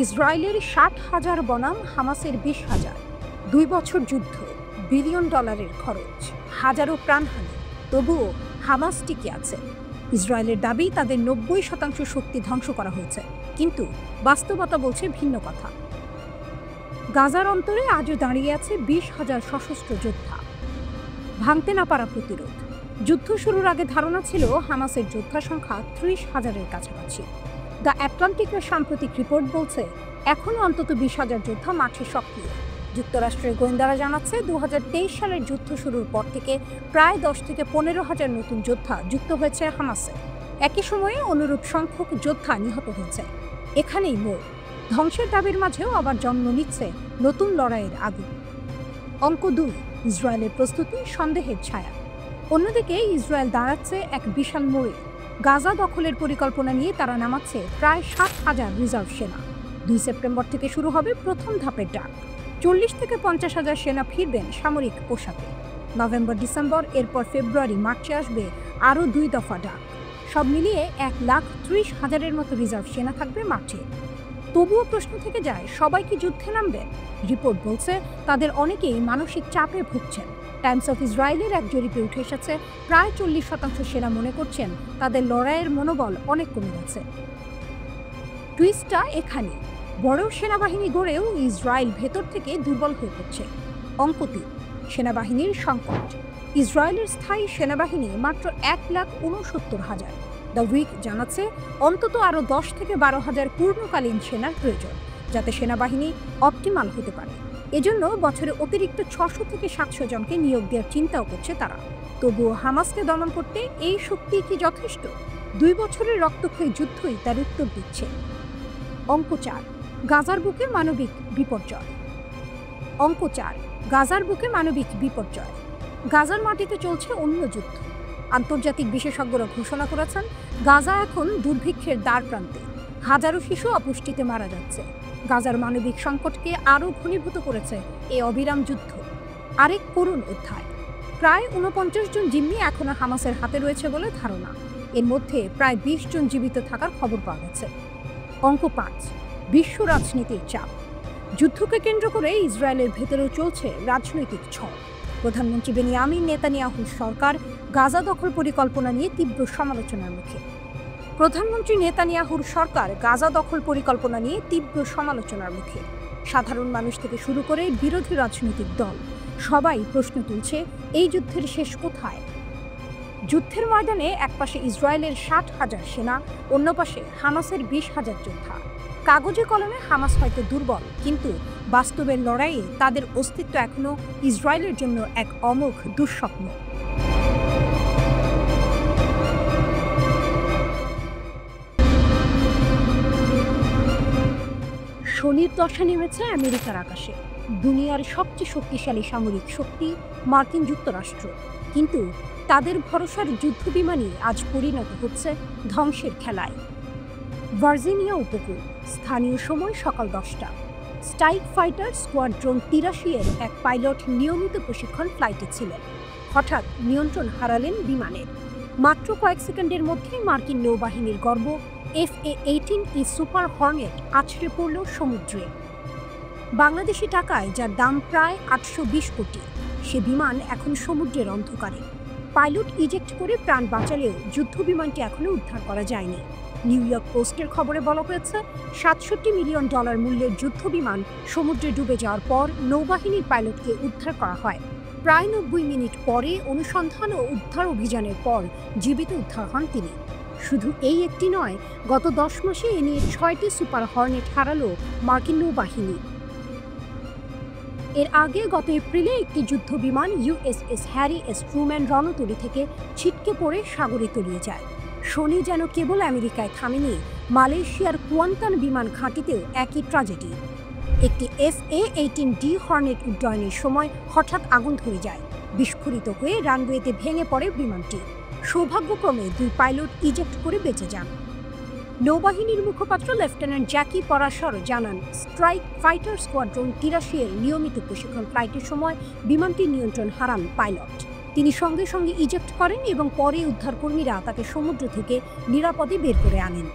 ইসরায়েলের 60,000 বনাম হামাসের 20,000। 2 বছর যুদ্ধ, বিলিয়ন ডলারের খরচ, হাজারো প্রাণহানি, তবুও হামাস টিকে আছে। ইসরায়েলের দাবি তাদের 90% শক্তি ধ্বংস করা হয়েছে, কিন্তু বাস্তবতা বলছে ভিন্ন কথা। গাজার অন্তরে আজও দাঁড়িয়ে আছে 20,000 সশস্ত্র যোদ্ধা। ভাঙতে না পারা প্রতিরোধ। যুদ্ধ শুরুর আগে ধারণা ছিল হামাসের যোদ্ধা সংখ্যা 30,000-এর কাছাকাছি। দ্য আটলান্টিকের সাম্প্রতিক রিপোর্ট বলছে এখনও অন্তত 20,000 যোদ্ধা মাঠে সক্রিয়। যুক্তরাষ্ট্রের গোয়েন্দারা জানাচ্ছে 2023 সালের যুদ্ধ শুরুর পর থেকে প্রায় 10 থেকে 15,000 নতুন যোদ্ধা যুক্ত হয়েছে হামাসে। একই সময়ে অনুরূপ সংখ্যক যোদ্ধা নিহত হয়েছে। এখানেই মোড়। ধ্বংসের দাবির মাঝেও আবার জন্ম নিচ্ছে নতুন লড়াইয়ের আগুন। অঙ্ক 2, ইসরায়েলের প্রস্তুতি সন্দেহের ছায়া। অন্যদিকে ইসরায়েল দাঁড়াচ্ছে এক বিশাল মোড়ে। গাজা দখলের পরিকল্পনা নিয়ে তারা নামাচ্ছে প্রায় 7,000 রিজার্ভ সেনা। 2 সেপ্টেম্বর থেকে শুরু হবে প্রথম ধাপের ডাক। 40 থেকে 50,000 সেনা ফিরবেন সামরিক পোশাকে। নভেম্বর, ডিসেম্বর, এরপর ফেব্রুয়ারি, মার্চে আসবে আরও 2 দফা ডাক। সব মিলিয়ে 1,30,000-এর মতো রিজার্ভ সেনা থাকবে মাঠে। তবুও প্রশ্ন থেকে যায়, সবাই কি যুদ্ধে নামবেন? রিপোর্ট বলছে তাদের অনেকেই মানসিক চাপে ভুগছেন। টাইমস অফ ইসরায়েলের এক জরিপে উঠে এসেছে প্রায় 40% সেনা মনে করছেন তাদের লড়াইয়ের মনোবল অনেক কমে গেছে। টুইস্টটা এখানে, বড় সেনাবাহিনী গড়েও ইসরায়েল ভেতর থেকে দুর্বল হয়ে পড়ছে। অঙ্ক 3, সেনাবাহিনীর সংকট। ইসরায়েলের স্থায়ী সেনাবাহিনী মাত্র 1,69,000। দ্য উইক জানাচ্ছে অন্তত আরও 10 থেকে 12,000 পূর্ণকালীন সেনার প্রয়োজন, যাতে সেনাবাহিনী অপটিমাল হতে পারে। এজন্য বছরে অতিরিক্ত 600 থেকে 700 জনকে নিয়োগ দেওয়ার চিন্তাও করছে তারা। তবুও হামাসকে দমন করতে এই শক্তি কি যথেষ্ট? 2 বছরের রক্তক্ষয়ী যুদ্ধই তার উত্তর দিচ্ছে। অঙ্ক 4, গাজার বুকে মানবিক বিপর্যয়। অঙ্ক 4, গাজার বুকে মানবিক বিপর্যয়। গাজার মাটিতে চলছে অন্য যুদ্ধ। আন্তর্জাতিক বিশেষজ্ঞরা ঘোষণা করেছেন গাজা এখন দুর্ভিক্ষের দ্বার প্রান্তে। হাজারো শিশু অপুষ্টিতে মারা যাচ্ছে। গাজার মানবিক সংকটকে আরও ঘনীভূত করেছে এই অবিরাম যুদ্ধ। আরেক করুণ অধ্যায়। প্রায় 49 জন জিম্মি এখনও হামাসের হাতে রয়েছে বলে ধারণা। এর মধ্যে প্রায় 20 জন জীবিত থাকার খবর পাওয়া গেছে। অঙ্ক 5, বিশ্ব রাজনীতির চাপ। যুদ্ধকে কেন্দ্র করে ইসরায়েলের ভেতরেও চলছে রাজনৈতিক ঝড়। প্রধানমন্ত্রী বেনিয়ামিন নেতানিয়াহুর সরকার গাজা দখল পরিকল্পনা নিয়ে তীব্র সমালোচনার মুখে। সাধারণ মানুষ থেকে শুরু করে বিরোধী রাজনৈতিক দল সবাই প্রশ্ন তুলছে, এই যুদ্ধের শেষ কোথায়? যুদ্ধের ময়দানে একপাশে ইসরায়েলের 60,000 সেনা, অন্য পাশে হামাসের 20,000 যোদ্ধা। কাগজে কলমে হামাস হয়তো দুর্বল, কিন্তু বাস্তবের লড়াইয়ে তাদের অস্তিত্ব এখনো ইসরায়েলের জন্য এক অমোঘ দুঃস্বপ্ন। শনির দশা নেমেছে আমেরিকার আকাশে। দুনিয়ার সবচেয়ে শক্তিশালী সামরিক শক্তি মার্কিন যুক্তরাষ্ট্র, কিন্তু তাদের ভরসার যুদ্ধবিমানই আজ পরিণত হচ্ছে ধ্বংসের খেলায়। ভার্জিনিয়া উপকূল, স্থানীয় সময় সকাল 10টা। স্ট্রাইক ফাইটার স্কোয়াড্রন 83-এর এক পাইলট নিয়মিত প্রশিক্ষণ ফ্লাইটে ছিলেন। হঠাৎ নিয়ন্ত্রণ হারালেন বিমানের। মাত্র কয়েক সেকেন্ডের মধ্যেই মার্কিন নৌবাহিনীর গর্ব FA-18E সুপার হর্নেট আছড়ে পড়ল সমুদ্রে। বাংলাদেশি টাকায় যার দাম প্রায় 820 কোটি, সে বিমান এখন সমুদ্রের অন্ধকারে। পাইলট ইজেক্ট করে প্রাণ বাঁচালেও যুদ্ধবিমানটি এখনও উদ্ধার করা যায়নি। নিউ ইয়র্ক পোস্টের খবরে বলা হয়েছে, $67 মিলিয়ন মূল্যের যুদ্ধবিমান সমুদ্রে ডুবে যাওয়ার পর নৌবাহিনীর পাইলটকে উদ্ধার করা হয়। প্রায় 90 মিনিট পরে অনুসন্ধান ও উদ্ধার অভিযানের পর জীবিত উদ্ধার হন তিনি। শুধু এই একটি নয়, গত 10 মাসে এ নিয়ে 6টি সুপার হর্নেট হারালো মার্কিন নৌবাহিনী। এর আগে গত এপ্রিলে একটি যুদ্ধবিমান USS হ্যারি এস ট্রুম্যান রণতরী থেকে ছিটকে পড়ে সাগরে তলিয়ে যায়। শনি যেন কেবল আমেরিকায় থামেনি, মালয়েশিয়ার কুয়ান্তান বিমান ঘাঁটিতেও একই ট্র্যাজেডি। একটি FA-18D হর্নেট উড্ডয়নের সময় হঠাৎ আগুন ধরে যায়। বিস্ফোরিত হয়ে রানওয়েতে ভেঙে পড়ে বিমানটি। সৌভাগ্যক্রমে 2 পাইলট ইজেক্ট করে বেঁচে যান। নৌবাহিনীর মুখপাত্র লেফটেন্যান্ট জ্যাকি পরাশর জানান, স্ট্রাইক ফাইটার স্কোয়াড্রন 83-এর নিয়মিত প্রশিক্ষণ ফ্লাইটের সময় বিমানটির নিয়ন্ত্রণ হারান পাইলট। তিনি সঙ্গে সঙ্গে ইজেক্ট করেন এবং পরে উদ্ধারকর্মীরা তাকে সমুদ্র থেকে নিরাপদে বের করে আনেন।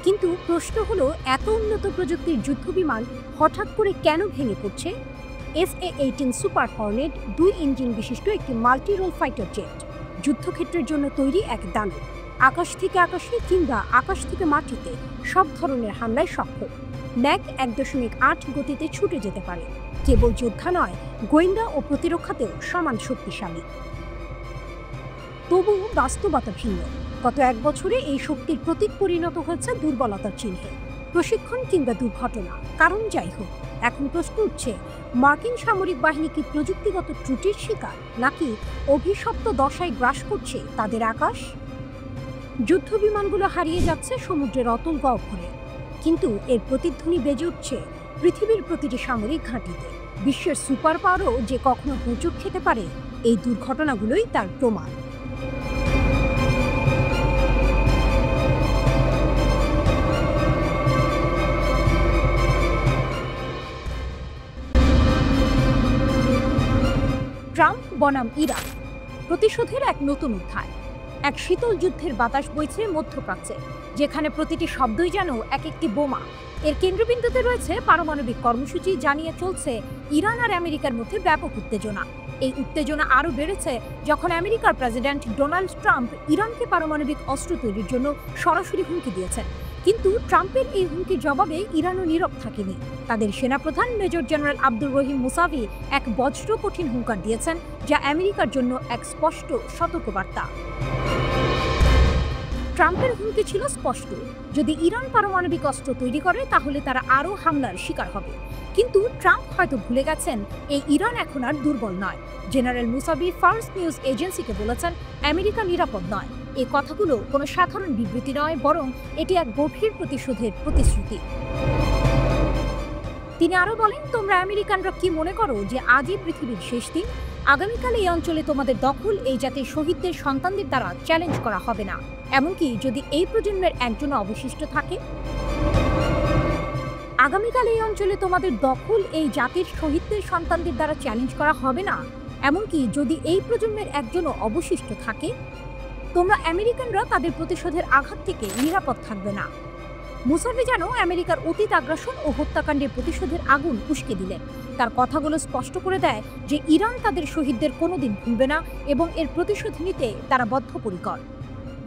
কিন্তু প্রশ্ন হলো, এত উন্নত প্রযুক্তির যুদ্ধবিমান হঠাৎ করে কেন ভেঙে পড়ছে? FA-18 সুপার হর্নেট 2 ইঞ্জিন বিশিষ্ট একটি মাল্টি রোল ফাইটার জেট, যুদ্ধক্ষেত্রের জন্য তৈরি এক দানব। আকাশ থেকে আকাশে কিংবা আকাশ থেকে মাটিতে সব ধরনের হামলায় সক্ষম। ম্যাক 1.8 গতিতে ছুটে যেতে পারে। কেবল যোদ্ধা নয়, গোয়েন্দা ও প্রতিরক্ষাতেও সমান শক্তিশালী। তবু বাস্তবতা ভিন্ন। গত 1 বছরে এই শক্তির প্রতীক পরিণত হয়েছে দুর্বলতার চিহ্নে, প্রশিক্ষণ কিংবা দুর্ঘটনা। কারণ যাই হোক, এখন প্রশ্ন উঠছে, মার্কিন সামরিক বাহিনী কি প্রযুক্তিগত ত্রুটির শিকার, নাকি অভিশপ্ত দশায় গ্রাস করছে তাদের আকাশ? যুদ্ধবিমানগুলো হারিয়ে যাচ্ছে সমুদ্রের অতল গহ্বরে, কিন্তু এর প্রতিধ্বনি বেজে উঠছে পৃথিবীর প্রতিটি সামরিক ঘাঁটিতে। বিশ্বের সুপার পাওয়ারও যে কখনো হোঁচট খেতে পারে, এই দুর্ঘটনাগুলোই তার প্রমাণ। ট্রাম্প বনাম ইরান, প্রতিশোধের এক নতুন অধ্যায়। এক শীতল যুদ্ধের বাতাস বইছে মধ্যপ্রাচ্যে, যেখানে প্রতিটি শব্দই যেন এক একটি বোমা। এর কেন্দ্রবিন্দুতে রয়েছে পারমাণবিক কর্মসূচি, জানিয়ে চলছে ইরান আর আমেরিকার মধ্যে ব্যাপক উত্তেজনা। এই উত্তেজনা আরও বেড়েছে যখন আমেরিকার প্রেসিডেন্ট ডোনাল্ড ট্রাম্প ইরানকে পারমাণবিক অস্ত্র তৈরির জন্য সরাসরি হুমকি দিয়েছেন। কিন্তু ট্রাম্পের এই হুমকির জবাবে ইরানও নীরব থাকেনি। তাদের সেনাপ্রধান major general Abdur Rahim Musavi এক বজ্র কঠিন হুঙ্কার দিয়েছেন, যা আমেরিকার জন্য এক স্পষ্ট সতর্কবার্তা। ট্রাম্পের হুমকি ছিল স্পষ্ট, যদি ইরান পারমাণবিক অস্ত্র তৈরি করে তাহলে তারা আরও হামলার শিকার হবে। কিন্তু ট্রাম্প হয়তো ভুলে গেছেন, এই ইরান এখন আর দুর্বল নয়। জেনারেল মুসাভি ফার্স্ট নিউজ এজেন্সিকে বলেছেন, আমেরিকা নিরাপদ নয়। এই কথাগুলো কোনো সাধারণ বিবৃতি নয়, বরং এটি এক গভীর প্রতিশোধের প্রতিশ্রুতি। তিনি আরও বলেন, তোমরা আমেরিকানরা কি মনে করো যে আজই পৃথিবীর শেষ দিন? আগামীকাল এই অঞ্চলে তোমাদের দখল এই জাতির শহীদদের সন্তানদের দ্বারা চ্যালেঞ্জ করা হবে না, এমনকি যদি এই প্রজন্মের একজনও অবশিষ্ট থাকে। আগামীকাল এই অঞ্চলে তোমাদের দখল এই জাতির শহীদদের সন্তানদের দ্বারা চ্যালেঞ্জ করা হবে না, এমনকি যদি এই প্রজন্মের একজনও অবশিষ্ট থাকে। তোমরা আমেরিকানরা তাদের প্রতিশোধের আঘাত থেকে নিরাপদ থাকবে না। মুসাভি যেন আমেরিকার অতীত আগ্রাসন ও হত্যাকাণ্ডের প্রতিশোধের আগুন উস্কে দিলেন। তার কথাগুলো স্পষ্ট করে দেয় যে ইরান তাদের শহীদদের কোনোদিন ভুলবে না এবং এর প্রতিশোধ নিতে তারা বদ্ধপরিকর।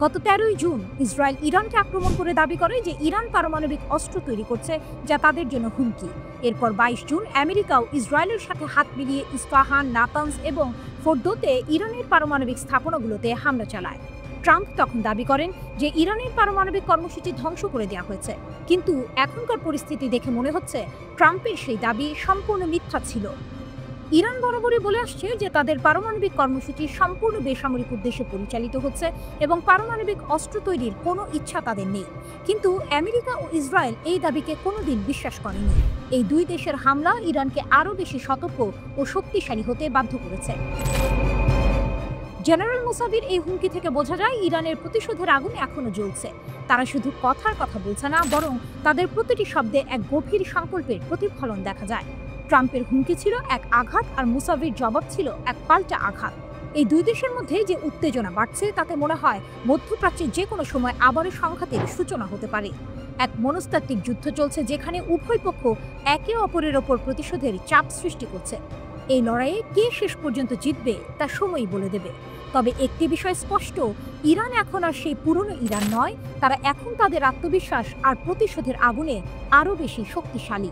গত 13ই জুন ইসরায়েল ইরানকে আক্রমণ করে দাবি করে যে ইরান পারমাণবিক অস্ত্র তৈরি করছে, যা তাদের জন্য হুমকি। এরপর 22 জুন আমেরিকাও ইসরায়েলের সাথে হাত মিলিয়ে ইস্পাহান, নাতানজ এবং ফোর্দোতে ইরানের পারমাণবিক স্থাপনাগুলোতে হামলা চালায়। ট্রাম্প তখন দাবি করেন যে ইরানের পারমাণবিক কর্মসূচি ধ্বংস করে দেওয়া হয়েছে, কিন্তু এখনকার পরিস্থিতি দেখে মনে হচ্ছে ট্রাম্পের সেই দাবি সম্পূর্ণ মিথ্যা ছিল। ইরান বরাবরই বলে আসছে যে তাদের পারমাণবিক কর্মসূচি সম্পূর্ণ বেসামরিক উদ্দেশ্যে পরিচালিত হচ্ছে এবং পারমাণবিক অস্ত্র তৈরির কোনো ইচ্ছা তাদের নেই। কিন্তু আমেরিকা ও ইসরায়েল এই দাবিকে কোনোদিন বিশ্বাস করেনি। এই দুই দেশের হামলা ইরানকে আরও বেশি সতর্ক ও শক্তিশালী হতে বাধ্য করেছে। জেনারেল মুসাভির এই হুমকি থেকে বোঝা যায় ইরানের প্রতিশোধের আগুন এখনো জ্বলছে। তারা শুধু কথার কথা বলছে না, বরং তাদের প্রতিটি শব্দে এক গভীর সংকল্পের প্রতিফলন দেখা যায়। ট্রাম্পের হুমকি ছিল এক আঘাত, আর মুসাভির জবাব ছিল এক পাল্টা আঘাত। এই দুই দেশের মধ্যে যে উত্তেজনা বাড়ছে, তাতে মনে হয় মধ্যপ্রাচ্যে যে কোনো সময় আবারও সংঘাতের সূচনা হতে পারে। এক মনস্তাত্ত্বিক যুদ্ধ চলছে, যেখানে উভয় পক্ষ একে অপরের ওপর প্রতিশোধের চাপ সৃষ্টি করছে। এই লড়াইয়ে কে শেষ পর্যন্ত জিতবে তা সময়ই বলে দেবে। তবে একটি বিষয় স্পষ্ট, ইরান এখন আর সেই পুরনো ইরান নয়। তারা এখন তাদের আত্মবিশ্বাস আর প্রতিশোধের আগুনে আরও বেশি শক্তিশালী।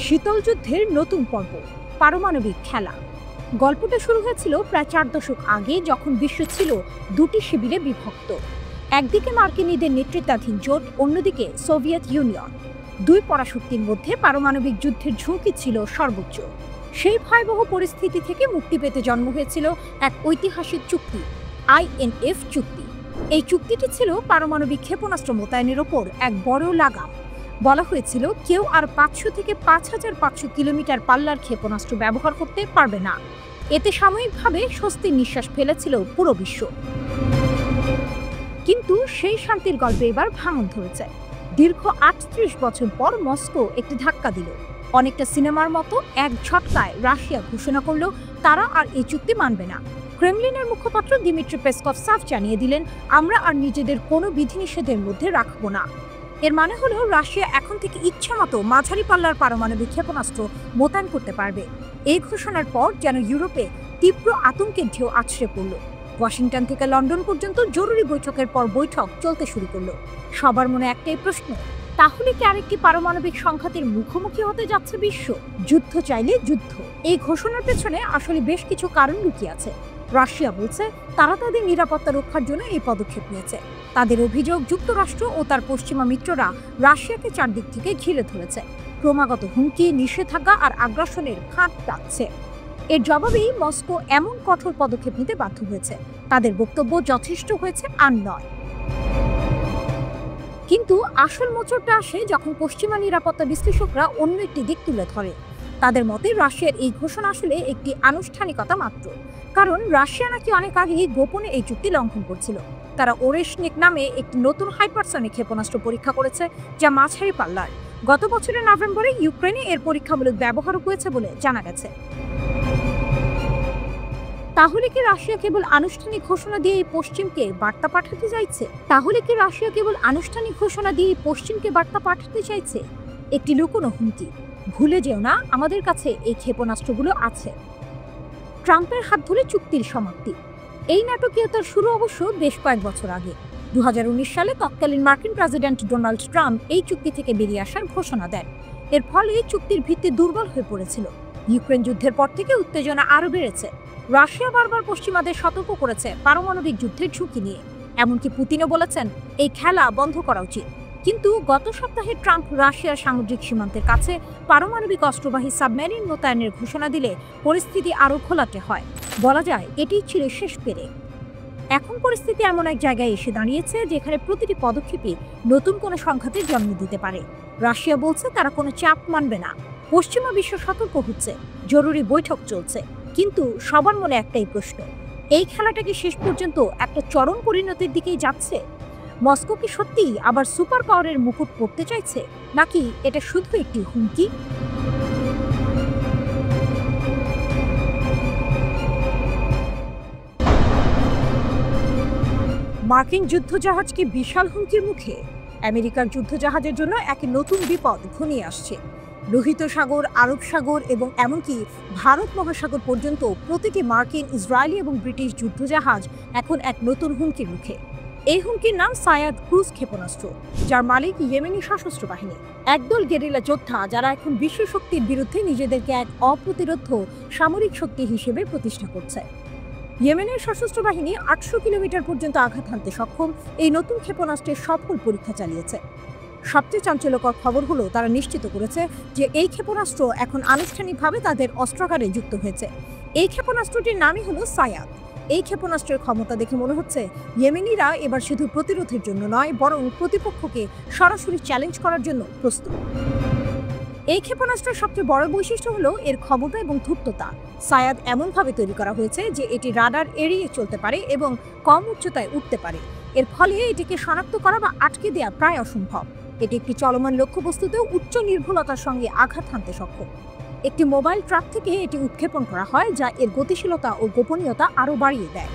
শীতল যুদ্ধের নতুন পর্ব, পারমাণবিক খেলা। গল্পটা শুরু হয়েছিল প্রায় 4 দশক আগে, যখন বিশ্ব ছিল দুটি শিবিরে বিভক্ত। একদিকে মার্কিনীদের নেতৃত্বাধীন জোট, অন্যদিকে সোভিয়েত ইউনিয়ন। দুই পরাশক্তির মধ্যে পারমাণবিক যুদ্ধের ঝুঁকি ছিল সর্বোচ্চ। সেই ভয়াবহ পরিস্থিতি থেকে মুক্তি পেতে জন্ম হয়েছিল এক ঐতিহাসিক চুক্তি, INF চুক্তি। এই চুক্তিটি ছিল পারমাণবিক ক্ষেপণাস্ত্র মোতায়েনের ওপর এক বড় লাগাম। বলা হয়েছিল, কেউ আর 500 থেকে 5500 কিলোমিটার পাল্লার ক্ষেপণাস্ত্র ব্যবহার করতে পারবে না। এতে সাময়িকভাবে স্বস্তির নিঃশ্বাস ফেলেছিল পুরো বিশ্ব। কিন্তু সেই শান্তির গল্পে এবার ভাঙন ধরেছে। দীর্ঘ 38 বছর পর মস্কো একটি ধাক্কা দিল। অনেকটা সিনেমার মতো এক ঝটকায় রাশিয়া ঘোষণা করল তারা আর এই চুক্তি মানবে না। ক্রেমলিনের মুখপাত্র দিমিত্রি পেসকভ সাফ জানিয়ে দিলেন, আমরা আর নিজেদের কোনো বিধিনিষেধের মধ্যে রাখব না। এর মানে হলো রাশিয়া এখন থেকে ইচ্ছামতো মাঝারি পাল্লার পারমাণবিক ক্ষেপণাস্ত্র মোতায়েন করতে পারবে। এই ঘোষণার পর যেন ইউরোপে তীব্র আতঙ্কের ঢেউ আছড়ে পড়ল। ওয়াশিংটন থেকে লন্ডন পর্যন্ত জরুরি বৈঠকের পর বৈঠক চলতে শুরু করলো। সবার মনে একটাই প্রশ্ন, তাহলে কি আরেকটি পারমাণবিক সংঘাতের মুখোমুখি হতে যাচ্ছে বিশ্ব? যুদ্ধ চাইলে যুদ্ধ। এই ঘোষণার পেছনে আসলে বেশ কিছু কারণ লুকিয়ে আছে। রাশিয়া বলছে তারা তাদের নিরাপত্তা রক্ষার জন্য এই পদক্ষেপ নিয়েছে। তাদের অভিযোগ, যুক্তরাষ্ট্র ও তার পশ্চিমা মিত্ররা রাশিয়াকে চারদিক থেকে ঘিরে ধরেছে, ক্রমাগত হুমকি, নিষেধাজ্ঞা আর আগ্রাসনের ফাঁদ ডাকছে। এর জবাবেই মস্কো এমন কঠোর পদক্ষেপ নিতে বাধ্য হয়েছে। তাদের বক্তব্য যথেষ্ট হয়েছে আর নয়। কিন্তু আসল মোচড়টা আসে যখন পশ্চিমা নিরাপত্তা বিশ্লেষকরা অন্য একটি দিক তুলে ধরে। তাদের মতে রাশিয়ার এই ঘোষণা আসলে একটি আনুষ্ঠানিকতা মাত্র, কারণ রাশিয়া নাকি অনেক আগেই গোপনে এই চুক্তি লঙ্ঘন করছিল। তারা ওরেশনিক নামে একটি নতুন হাইপারসনিক ক্ষেপণাস্ত্র পরীক্ষা করেছে, যা মাঝারি পাল্লার। গত বছরের নভেম্বরে ইউক্রেনে এর পরীক্ষামূলক ব্যবহারও হয়েছে বলে জানা গেছে। তাহলে কি রাশিয়া কেবল আনুষ্ঠানিক ঘোষণা দিয়ে পশ্চিমকে বার্তা পাঠাতে চাইছে? একটি লুকোনো হুমকি, ভুলে যেও না আমাদের কাছে এই ক্ষেপণাস্ত্রগুলো আছে। ট্রাম্পের হাত ধরে চুক্তির সমাপ্তি। এই নাটকীয়তার শুরু অবশ্য বেশ কয়েক বছর আগে। 2019 সালে তৎকালীন মার্কিন প্রেসিডেন্ট ডোনাল্ড ট্রাম্প এই চুক্তি থেকে বেরিয়ে আসার ঘোষণা দেন। এর ফলে চুক্তির ভিত্তি দুর্বল হয়ে পড়েছিল। ইউক্রেন যুদ্ধের পর থেকে উত্তেজনা আরও বেড়েছে। রাশিয়া বারবার পশ্চিমাদের সতর্ক করেছে পারমাণবিক যুদ্ধের ঝুঁকি নিয়ে। এমনকি পুতিনও বলেছেন এই খেলা বন্ধ করা উচিত। কিন্তু গত সপ্তাহে ট্রাম্প রাশিয়ার সামুদ্রিক সীমান্তের কাছে পারমাণবিক অস্ত্রবাহী সাবমেরিন মোতায়েনের ঘোষণা দিলে পরিস্থিতি আরও ঘোলাটে হয়। বলা যায় এটিই ছিল শেষ পেরে। এখন পরিস্থিতি এমন এক জায়গায় এসে দাঁড়িয়েছে যেখানে প্রতিটি পদক্ষেপই নতুন কোনো সংঘাতের জন্ম দিতে পারে। রাশিয়া বলছে তারা কোনো চাপ মানবে না। পশ্চিমা বিশ্ব সতর্ক হচ্ছে, জরুরি বৈঠক চলছে। কিন্তু সবার মনে একটাই প্রশ্ন, এই খেলাটা কি শেষ পর্যন্ত একটা চরম পরিণতির দিকেই যাচ্ছে? মস্কো কি সত্যিই আবার সুপার পাওয়ারের মুকুট পড়তে চাইছে, নাকি এটা শুধু একটি হুমকি? মার্কিন যুদ্ধজাহাজ কি বিশাল হুমকির মুখে? আমেরিকার যুদ্ধজাহাজের জন্য এক নতুন বিপদ ঘনিয়ে আসছে। লোহিত সাগর, আরব সাগর এবং এমনকি ভারত মহাসাগর পর্যন্ত প্রতিটি মার্কিন, ইসরায়েলি এবং ব্রিটিশ যুদ্ধজাহাজ এখন এক নতুন হুমকির মুখে। এই হুমকির নাম সায়াদ ক্রুজ ক্ষেপণাস্ত্র, যার মালিক ইয়েমেনি সশস্ত্র বাহিনী, একদল গেরিলা যোদ্ধা যারা এখন বিশ্ব শক্তির বিরুদ্ধে নিজেদেরকে এক অপ্রতিরোধ্য সামরিক শক্তি হিসেবে প্রতিষ্ঠা করছে। ইয়েমেনের সশস্ত্র বাহিনী 800 কিলোমিটার পর্যন্ত আঘাত হানতে সক্ষম এই নতুন ক্ষেপণাস্ত্রের সফল পরীক্ষা চালিয়েছে। সবচেয়ে চাঞ্চল্যকর খবর হলো তারা নিশ্চিত করেছে যে এই ক্ষেপণাস্ত্র এখন আনুষ্ঠানিকভাবে তাদের অস্ত্রাগারে যুক্ত হয়েছে। এই ক্ষেপণাস্ত্রটির নামই হলো সায়াদ। এই ক্ষেপণাস্ত্রের ক্ষমতা দেখে মনে হচ্ছে ইয়েমেনিরা এবার শুধু প্রতিরোধের জন্য নয়, বরং প্রতিপক্ষকে সরাসরি চ্যালেঞ্জ করার জন্য প্রস্তুত। এই ক্ষেপণাস্ত্রের সবচেয়ে বড় বৈশিষ্ট্য হলো এর ক্ষমতা এবং ধূর্ততা। সায়াদ এমনভাবে তৈরি করা হয়েছে যে এটি রাডার এড়িয়ে চলতে পারে এবং কম উচ্চতায় উঠতে পারে। এর ফলে এটিকে শনাক্ত করা বা আটকে দেওয়া প্রায় অসম্ভব। এটি একটি চলমান লক্ষ্যবস্তুতেও উচ্চ নির্ভুলতার সঙ্গে আঘাত হানতে সক্ষম। একটি মোবাইল ট্রাক থেকে এটি উৎক্ষেপণ করা হয়, যা এর গতিশীলতা ও গোপনীয়তা আরও বাড়িয়ে দেয়।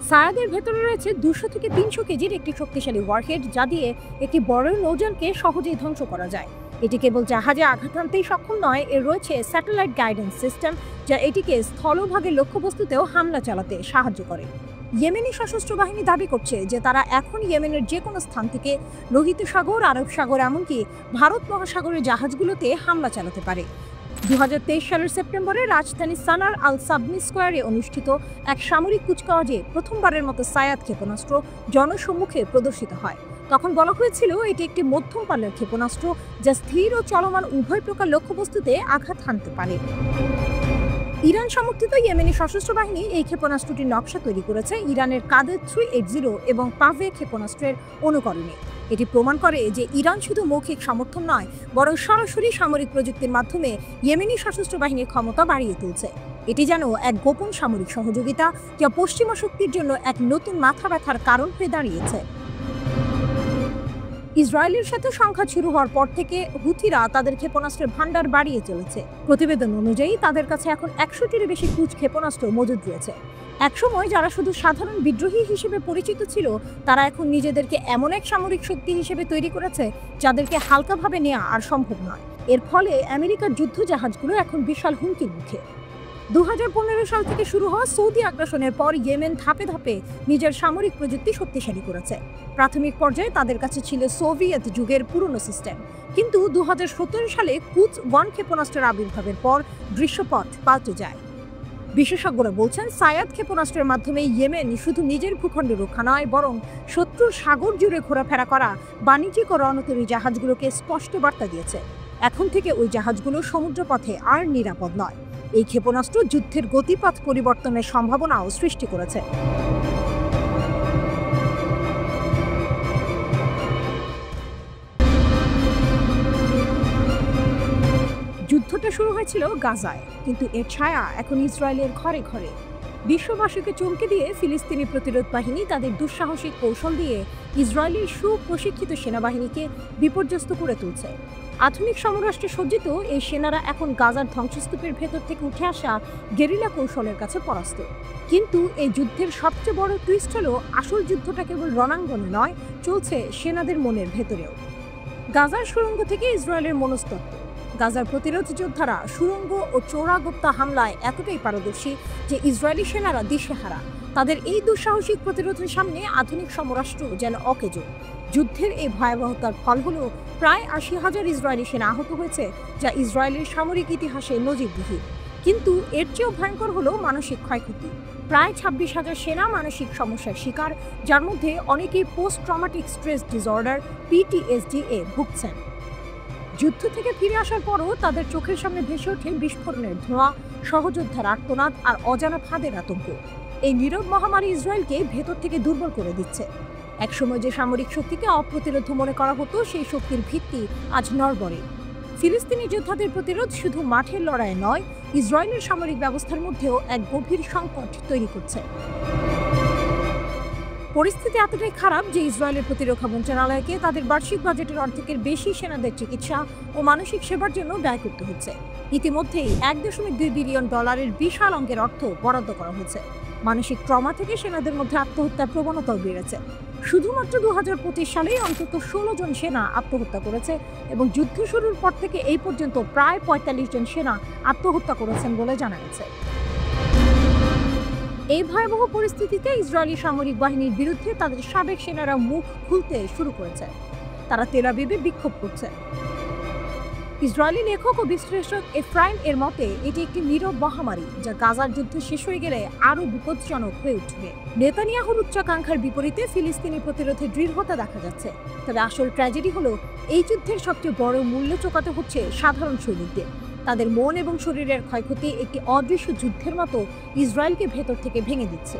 সায়াদের ভেতরে রয়েছে 200 থেকে 300 কেজির একটি শক্তিশালী ওয়ারহেড, যা দিয়ে একটি বড় নৌযানকে সহজেই ধ্বংস করা যায়। এটি কেবল জাহাজে আঘাত হানতেই সক্ষম নয়, এর রয়েছে স্যাটেলাইট গাইডেন্স সিস্টেম, যা এটিকে স্থলভাগের লক্ষ্যবস্তুতেও হামলা চালাতে সাহায্য করে। ইয়েমেনি সশস্ত্র বাহিনী দাবি করছে যে তারা এখন ইয়েমেনের যে কোনো স্থান থেকে লোহিত সাগর, আরব সাগর, এমনকি ভারত মহাসাগরের জাহাজগুলোতে হামলা চালাতে পারে। 2023 সালের সেপ্টেম্বরে রাজধানী সানার আল সাবনি স্কোয়ারে অনুষ্ঠিত এক সামরিক কুচকাওয়াজে প্রথমবারের মতো সায়াদ ক্ষেপণাস্ত্র জনসম্মুখে প্রদর্শিত হয়। তখন বলা হয়েছিল এটি একটি মধ্যম পাল্লার ক্ষেপণাস্ত্র, যা স্থির ও চলমান উভয় প্রকার লক্ষ্যবস্তুতে আঘাত হানতে পারে। ইরান সমর্থিত ইয়েমেনি সশস্ত্র বাহিনী এই ক্ষেপণাস্ত্রটির নকশা তৈরি করেছে ইরানের কাদের 380 এবং পাভে ক্ষেপণাস্ত্রের অনুকরণে। এটি প্রমাণ করে যে ইরান শুধু মৌখিক সমর্থন নয়, বরং সরাসরি সামরিক প্রযুক্তির মাধ্যমে ইয়েমেনি সশস্ত্র বাহিনীর ক্ষমতা বাড়িয়ে তুলছে। এটি যেন এক গোপন সামরিক সহযোগিতা, যা পশ্চিমা শক্তির জন্য এক নতুন মাথা ব্যথার কারণ হয়ে দাঁড়িয়েছে। ইসরায়েলের সাথে সংঘাত শুরু হওয়ার পর থেকে হুথিরা তাদের ক্ষেপণাস্ত্রের ভান্ডার বাড়িয়ে চলেছে। প্রতিবেদন অনুযায়ী তাদের কাছে এখন 100টির বেশি ক্রুজ ক্ষেপণাস্ত্র মজুদ রয়েছে। একসময় যারা শুধু সাধারণ বিদ্রোহী হিসেবে পরিচিত ছিল, তারা এখন নিজেদেরকে এমন এক সামরিক শক্তি হিসেবে তৈরি করেছে যাদেরকে হালকাভাবে নেওয়া আর সম্ভব নয়। এর ফলে আমেরিকার যুদ্ধ জাহাজগুলো এখন বিশাল হুমকির মুখে। 2015 সাল থেকে শুরু হওয়া সৌদি আগ্রাসনের পর ইয়েমেন ধাপে ধাপে নিজের সামরিক প্রযুক্তি শক্তিশালী করেছে। প্রাথমিক পর্যায়ে তাদের কাছে ছিল সোভিয়েত যুগের পুরনো সিস্টেম, কিন্তু 2017 সালে কুদস 1 ক্ষেপণাস্ত্রের আবির্ভাবের পর দৃশ্যপট পাল্টে যায়। বিশেষজ্ঞরা বলছেন, সায়াদ ক্ষেপণাস্ত্রের মাধ্যমে ইয়েমেন শুধু নিজের ভূখণ্ড রক্ষা নয়, বরং শত্রুর সাগর জুড়ে ঘোরাফেরা করা বাণিজ্যিক ও রণতরী জাহাজগুলোকে স্পষ্ট বার্তা দিয়েছে এখন থেকে ওই জাহাজগুলো সমুদ্রপথে আর নিরাপদ নয়। এই ক্ষেপণাস্ত্র যুদ্ধের গতিপথ পরিবর্তনের সম্ভাবনাও সৃষ্টি করেছে। যুদ্ধটা শুরু হয়েছিল গাজায়, কিন্তু এর ছায়া এখন ইসরায়েলের ঘরে ঘরে। বিশ্ববাসীকে চমকে দিয়ে ফিলিস্তিনি প্রতিরোধ বাহিনী তাদের দুঃসাহসিক কৌশল দিয়ে ইসরায়েলের সুপ্রশিক্ষিত সেনাবাহিনীকে বিপর্যস্ত করে তুলছে। আধুনিক সমরাষ্ট্রে সজ্জিত এই সেনারা এখন গাজার ধ্বংসস্তূপের ভেতর থেকে উঠে আসা গেরিলা কৌশলের কাছে পরাস্ত। কিন্তু এই যুদ্ধের সবচেয়ে বড় টুইস্ট হলো, আসল যুদ্ধটা কেবল রণাঙ্গনে নয়, চলছে সেনাদের মনের ভেতরেও। গাজার সুড়ঙ্গ থেকে ইসরায়েলের মনস্তত্ত্ব। গাজার প্রতিরোধ যোদ্ধারা সুড়ঙ্গ ও চোরাগোপ্তা হামলায় এতটাই পারদর্শী যে ইসরায়েলি সেনারা দিশেহারা। তাদের এই দুঃসাহসিক প্রতিরোধের সামনে আধুনিক সমরাষ্ট্র যেন অকেজো। যুদ্ধের এই ভয়াবহতার ফল হলো প্রায় 80,000 ইসরায়েলি সেনা আহত হয়েছে, যা ইসরায়েলের সামরিক ইতিহাসে নজিরবিহীন। কিন্তু এর চেয়েও ভয়ঙ্কর হলো মানসিক ক্ষয়ক্ষতি। প্রায় 26,000 সেনা মানসিক সমস্যার শিকার, যার মধ্যে অনেকেই post traumatic stress disorder PTSD এ ভুগছেন। যুদ্ধ থেকে ফিরে আসার পরও তাদের চোখের সামনে ভেসে ওঠে বিস্ফোরণের ধোঁয়া, সহযোদ্ধার আর্তনাদ আর অজানা ফাঁদের আতঙ্ক। এই নীরব মহামারী ইসরায়েলকে ভেতর থেকে দুর্বল করে দিচ্ছে। একসময় যে সামরিক শক্তিকে অপ্রতিরোধ মনে করা হতো, সেই শক্তির ভিত্তি আজ নড়বড়ে। ফিলিস্তিনি যোদ্ধাদের প্রতিরোধ শুধু মাঠের লড়াই নয়, ইসরায়েলের সামরিক ব্যবস্থার মধ্যেও এক গভীর সংকট তৈরি করছে। পরিস্থিতি এতটাই খারাপ যে ইসরায়েলের প্রতিরক্ষা মন্ত্রণালয়কে তাদের বার্ষিক বাজেটের অর্ধেকের বেশি সেনাদের চিকিৎসা ও মানসিক সেবার জন্য ব্যয় করতে হচ্ছে। ইতিমধ্যেই $1.2 বিলিয়ন বিশাল অঙ্কের অর্থ বরাদ্দ করা হয়েছে। মানসিক ট্রমা থেকে সেনাদের মধ্যে আত্মহত্যার প্রবণতাও বেড়েছে। শুধুমাত্র 2025 সালেই অন্তত 16 জন সেনা আত্মহত্যা করেছে এবং যুদ্ধ শুরুর পর থেকে এই পর্যন্ত প্রায় 45 জন সেনা আত্মহত্যা করেছেন বলে জানা গেছে। এই ভয়াবহ পরিস্থিতিতে ইসরায়েলি সামরিক বাহিনীর বিরুদ্ধে তাদের সাবেক সেনারা মুখ খুলতে শুরু করেছে। তারা তেল আবিবে বিক্ষোভ করছে। ইসরায়েলি লেখক ও বিশ্লেষক এফরাইম এর মতে, এটি একটি নীরব মহামারী যা গাজার যুদ্ধ শেষ হয়ে গেলে আরও বিপজ্জনক হয়ে উঠবে। নেতানিয়াহুর উচ্চাকাঙ্ক্ষার বিপরীতে ফিলিস্তিনি প্রতিরোধে দৃঢ়তা দেখা যাচ্ছে। তবে আসল ট্র্যাজেডি হলো, এই যুদ্ধের সবচেয়ে বড় মূল্য চোকাতে হচ্ছে সাধারণ সৈনিকদের। তাদের মন এবং শরীরের ক্ষয়ক্ষতি একটি অদৃশ্য যুদ্ধের মতো ইসরায়েলকে ভেতর থেকে ভেঙে দিচ্ছে।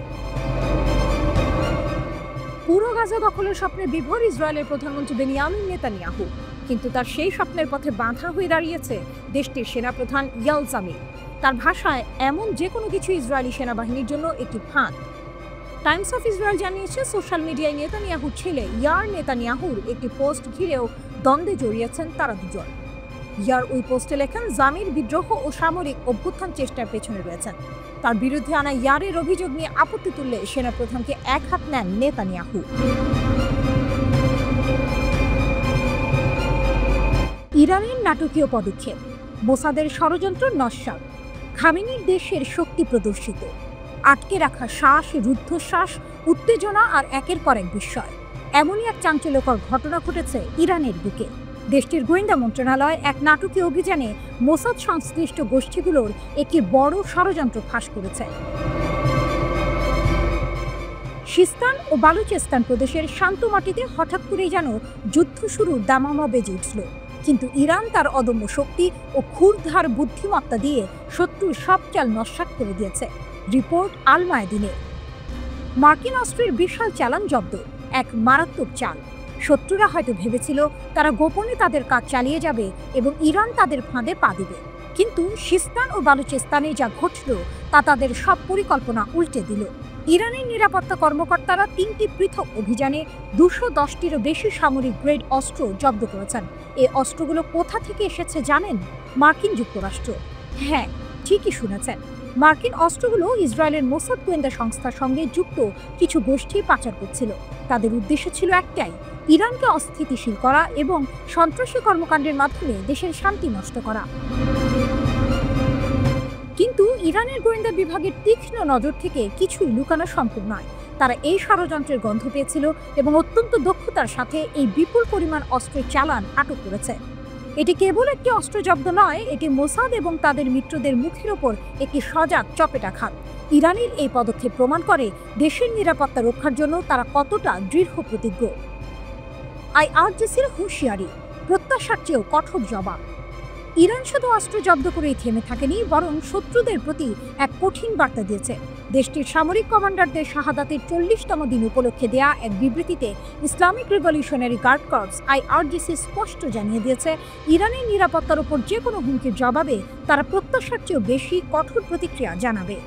পুরো গাজা দখলের স্বপ্নে বিভোর ইসরায়েলের প্রধানমন্ত্রী বেনিয়ামিন নেতানিয়াহু, কিন্তু তার সেই স্বপ্নের পথে বাধা হয়ে দাঁড়িয়েছে দেশটির সেনাপ্রধান ইয়াল জামিল। তার ভাষায়, এমন যে কোনো কিছু ইসরায়েলি সেনাবাহিনীর জন্য একটি ফাঁদ। টাইমস অফ ইসরায়েল জানিয়েছে, সোশ্যাল মিডিয়ায় নেতানিয়াহুর ছেলে ইয়ার নেতানিয়াহুর একটি পোস্ট ঘিরেও দ্বন্দ্বে জড়িয়েছেন তারা দুজন। ইয়ার ওই পোস্টে লেখেন, জামির বিদ্রোহ ও সামরিক অভ্যুত্থান চেষ্টার পেছনে রয়েছেন। তার বিরুদ্ধে আনা ইয়ারের অভিযোগ নিয়ে আপত্তি তুললে সেনাপ্রধানকে এক হাত নেন নেতানিয়াহু। ইরানের নাটকীয় পদক্ষেপ, মোসাদের ষড়যন্ত্র নস্যাৎ, খামেনির দেশের শক্তি প্রদর্শিত, আটকে রাখা শ্বাস, রুদ্ধশ্বাস, উত্তেজনা আর একের পর এক বিস্ময়। এমনই এক চাঞ্চল্যকর ঘটনা ঘটেছে ইরানের বুকে। দেশটির গোয়েন্দা মন্ত্রণালয় এক নাটকীয় অভিযানে মোসাদ সংশ্লিষ্ট গোষ্ঠীগুলোর একটি বড় ষড়যন্ত্র ফাঁস করেছে। সিস্তান ও বালুচেস্তান প্রদেশের শান্ত মাটিতে হঠাৎ করেই যেন যুদ্ধ শুরুর দামামা বেজে উঠল। কিন্তু ইরান তার অদম্য শক্তি ও ক্ষুরধার বুদ্ধিমত্তা দিয়ে শত্রুর সব চাল নস্যাৎ করে দিয়েছে। রিপোর্ট আল মায়াদিনের। মার্কিন অস্ত্রের বিশাল চালান জব্দ, এক মারাত্মক চাল। শত্রুরা হয়তো ভেবেছিল তারা গোপনে তাদের কাজ চালিয়ে যাবে এবং ইরান তাদের ফাঁদে পা দেবে, কিন্তু সিস্তান ও বালুচেস্তানে যা ঘটল তা তাদের সব পরিকল্পনা উল্টে দিল। ইরানের নিরাপত্তা কর্মকর্তারা ৩টি পৃথক অভিযানে ২১০টিরও বেশি সামরিক গ্রেড অস্ত্র জব্দ করেছেন। এই অস্ত্রগুলো কোথা থেকে এসেছে জানেন? মার্কিন যুক্তরাষ্ট্র। হ্যাঁ, ঠিকই শুনেছেন। মার্কিন অস্ত্রগুলো ইসরায়েলের মোসাদ গোয়েন্দা সংস্থার সঙ্গে যুক্ত কিছু গোষ্ঠী পাচার করছিল। তাদের উদ্দেশ্য ছিল একটাই, ইরানকে অস্থিতিশীল করা এবং সন্ত্রাসী কর্মকাণ্ডের মাধ্যমে দেশের শান্তি নষ্ট করা। কিন্তু ইরানের গোয়েন্দা বিভাগের তীক্ষ্ণ নজর থেকে কিছুই লুকানো সম্ভব নয়। তারা এই ষড়যন্ত্রের গন্ধ পেয়েছিল এবং অত্যন্ত দক্ষতার সাথে এই বিপুল পরিমাণ অস্ত্রের চালান আটক করেছে। এটি কেবল একটি অস্ত্র জব্দ নয়, এটি মোসাদ এবং তাদের মিত্রদের মুখের ওপর একটি সজাগ চপেটাঘাত। ইরানের এই পদক্ষেপ প্রমাণ করে দেশের নিরাপত্তা রক্ষার জন্য তারা কতটা দৃঢ় প্রতিজ্ঞ। আইআরজিসির হুঁশিয়ারি, প্রত্যাশার চেয়েও কঠোর জবাব। ইরান শুধু অস্ত্র জব্দ করেই থেমে থাকেনি, বরং শত্রুদের প্রতি এক কঠিন বার্তা দিয়েছে। দেশটির সামরিক কমান্ডারদের শাহাদাতের 40তম দিন উপলক্ষে দেয়া এক বিবৃতিতে Islamic revolutionary guard corps IRGC স্পষ্ট জানিয়ে দিয়েছে, ইরানের নিরাপত্তার উপর যে কোনো হুমকির জবাবে তারা প্রত্যাশার চেয়েও বেশি কঠোর প্রতিক্রিয়া জানাবে।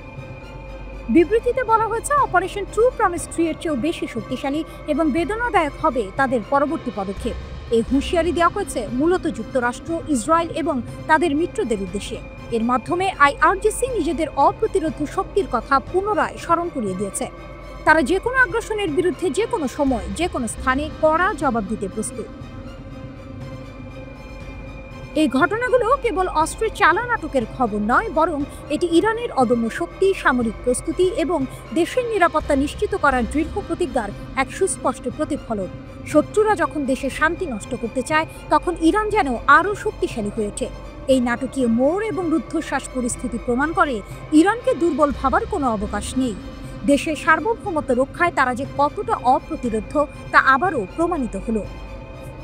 বিবৃতিতে বলা হয়েছে, অপারেশন ট্রু প্রমিস 3 এর চেয়েও বেশি শক্তিশালী এবং বেদনাদায়ক হবে তাদের পরবর্তী পদক্ষেপ। এই হুঁশিয়ারি দেওয়া হয়েছে মূলত যুক্তরাষ্ট্র, ইসরায়েল এবং তাদের মিত্রদের উদ্দেশ্যে। এর মাধ্যমে আইআরজিসি নিজেদের অপ্রতিরোধ্য শক্তির কথা পুনরায় স্মরণ করিয়ে দিয়েছে। তারা যে কোনো আগ্রাসনের বিরুদ্ধে যে কোনো সময়, যে কোনো স্থানে কড়া জবাব দিতে প্রস্তুত। এই ঘটনাগুলো কেবল অস্ত্রের চালান আটকের খবর নয়, বরং এটি ইরানের অদম্য শক্তি, সামরিক প্রস্তুতি এবং দেশের নিরাপত্তা নিশ্চিত করার দৃঢ় প্রতিজ্ঞার এক সুস্পষ্ট প্রতিফলন। শত্রুরা যখন দেশের শান্তি নষ্ট করতে চায়, তখন ইরান যেন আরও শক্তিশালী হয়ে ওঠে। এই নাটকীয় মোড় এবং রুদ্ধশ্বাস পরিস্থিতি প্রমাণ করে, ইরানকে দুর্বল ভাবার কোনো অবকাশ নেই। দেশের সার্বভৌমত্ব রক্ষায় তারা যে কতটা অপ্রতিরোধ্য তা আবারও প্রমাণিত হলো।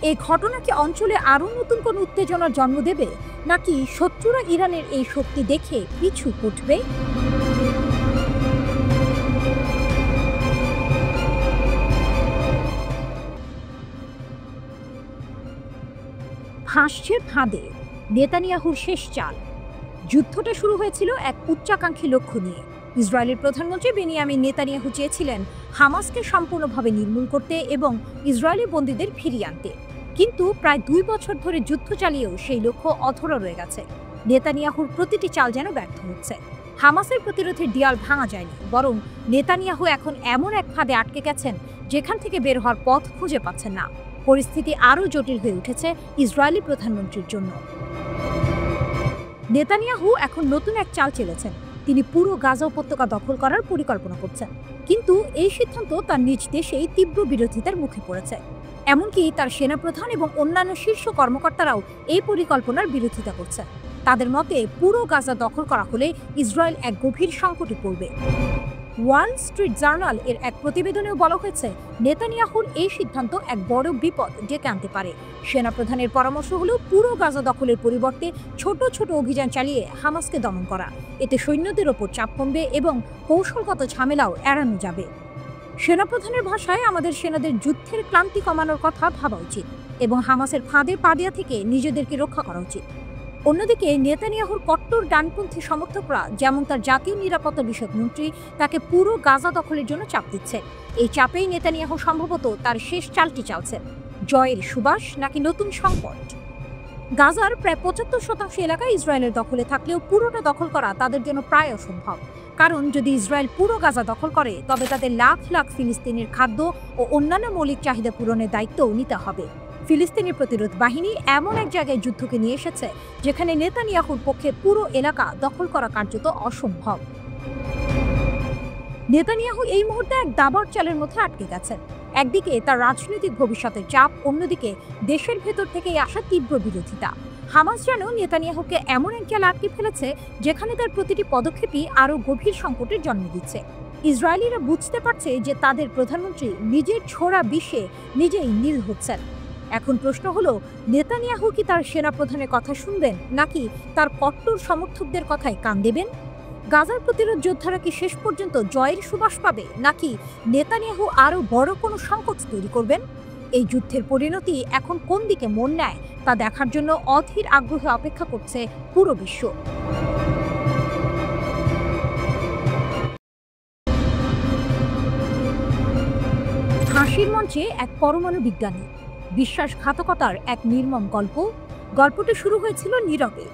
এই ঘটনা কি অঞ্চলে আরও নতুন কোনো উত্তেজনার জন্ম দেবে, নাকি শত্রুরা ইরানের এই শক্তি দেখে পিছু হটবে? ভাসছে ফাঁদে নেতানিয়াহুর শেষ চাল। যুদ্ধটা শুরু হয়েছিল এক উচ্চাকাঙ্ক্ষী লক্ষ্য নিয়ে। ইসরায়েলের প্রধানমন্ত্রী বেনিয়ামিন নেতানিয়াহু চেয়েছিলেন হামাসকে সম্পূর্ণভাবে নির্মূল করতে এবং ইসরায়েলি বন্দীদের ফিরিয়ে আনতে। কিন্তু প্রায় 2 বছর ধরে যুদ্ধ চালিয়েও সেই লক্ষ্য অধরা রয়ে গেছে। নেতানিয়াহুর প্রতিটি চাল যেন ব্যর্থ হচ্ছে। হামাসের প্রতিরোধের দেয়াল ভাঙা যায়নি, বরং নেতানিয়াহু এখন এমন এক ফাঁদে আটকে গেছেন যেখান থেকে বের হওয়ার পথ খুঁজে পাচ্ছেন না। পরিস্থিতি আরও জটিল হয়ে উঠেছে ইসরায়েলি প্রধানমন্ত্রীর জন্য। নেতানিয়াহু এখন নতুন এক চাল চেলেছেন। তিনি পুরো গাজা উপত্যকা দখল করার পরিকল্পনা করছেন। কিন্তু এই সিদ্ধান্ত তার নিজ দেশেই তীব্র বিরোধিতার মুখে পড়েছে। এমনকি তার সেনাপ্রধান এবং অন্যান্য শীর্ষ কর্মকর্তারাও এই পরিকল্পনার বিরোধিতা করছে। তাদের মতে, পুরো গাজা দখল করা হলে ইসরায়েল এক গভীর সংকটে পড়বে। ওয়াল স্ট্রিট জার্নাল এর এক প্রতিবেদনেও বলা হয়েছে, নেতানিয়াহুর এই সিদ্ধান্ত এক বড় বিপদ ডেকে আনতে পারে। সেনাপ্রধানের পরামর্শ হলো পুরো গাজা দখলের পরিবর্তে ছোট ছোট অভিযান চালিয়ে হামাসকে দমন করা। এতে সৈন্যদের ওপর চাপ কমবে এবং কৌশলগত ঝামেলাও এড়ানো যাবে। সেনাপ্রধানের ভাষায়, আমাদের সেনাদের যুদ্ধের ক্লান্তি কমানোর কথা ভাবা উচিত এবং হামাসের ফাঁদে পা দেওয়া থেকে নিজেদেরকে রক্ষা করা উচিত। অন্যদিকে নেতানিয়াহুর কট্টর ডানপন্থী সমর্থকরা, যেমন তার জাতীয় নিরাপত্তা বিষয়ক মন্ত্রী, তাকে পুরো গাজা দখলের জন্য চাপ দিচ্ছে। এই চাপেই নেতানিয়াহু সম্ভবত তার শেষ চালটি চালছেন, জয়ের সুবাস নাকি নতুন সংকট। গাজার প্রায় ৭৫% এলাকা ইসরায়েলের দখলে থাকলেও পুরোটা দখল করা তাদের জন্য প্রায় অসম্ভব। কারণ যদি ইসরায়েল পুরো গাজা দখল করে, তবে তাদের লাখ লাখ ফিলিস্তিনির খাদ্য ও অন্যান্য মৌলিক চাহিদা পূরণের দায়িত্বও নিতে হবে। ফিলিস্তিনি প্রতিরোধ বাহিনী এমন এক জায়গায় যুদ্ধকে নিয়ে এসেছে যেখানে নেতানিয়াহুর পক্ষে পুরো এলাকা দখল করা কার্যত অসম্ভব। নেতানিয়াহু এই মুহূর্তে এক দাবার চালের মধ্যে আটকে গেছেন। একদিকে তার রাজনৈতিক ভবিষ্যতের চাপ, অন্যদিকে দেশের ভেতর থেকেই আসা তীব্র বিরোধিতা। হামাস যেন নেতানিয়াহুকে এমন এক জালে আটকে ফেলেছে যেখানে তার প্রতিটি পদক্ষেপই আরও গভীর সংকটের জন্ম দিচ্ছে। ইসরায়েলিরা বুঝতে পারছে যে তাদের প্রধানমন্ত্রী নিজের ছোড়া বিষে নিজেই নীল হচ্ছেন। এখন প্রশ্ন হলো, নেতানিয়াহু কি তার সেনাপ্রধানের কথা শুনবেন, নাকি তার কট্টর সমর্থকদের কথায় কান দেবেন? গাজার প্রতিরোধ যোদ্ধারা কি শেষ পর্যন্ত জয়ের সুবাস পাবে, নাকি নেতানিয়াহু আরও বড় কোনো সংকট তৈরি করবেন? এই যুদ্ধের পরিণতি এখন কোন দিকে মন নেয় তা দেখার জন্য অধীর আগ্রহে অপেক্ষা করছে পুরো বিশ্ব। ফাঁসির মঞ্চে এক পরমাণু বিজ্ঞানী, বিশ্বাসঘাতকতার এক নির্মম গল্প। গল্পটা শুরু হয়েছিল নীরবে।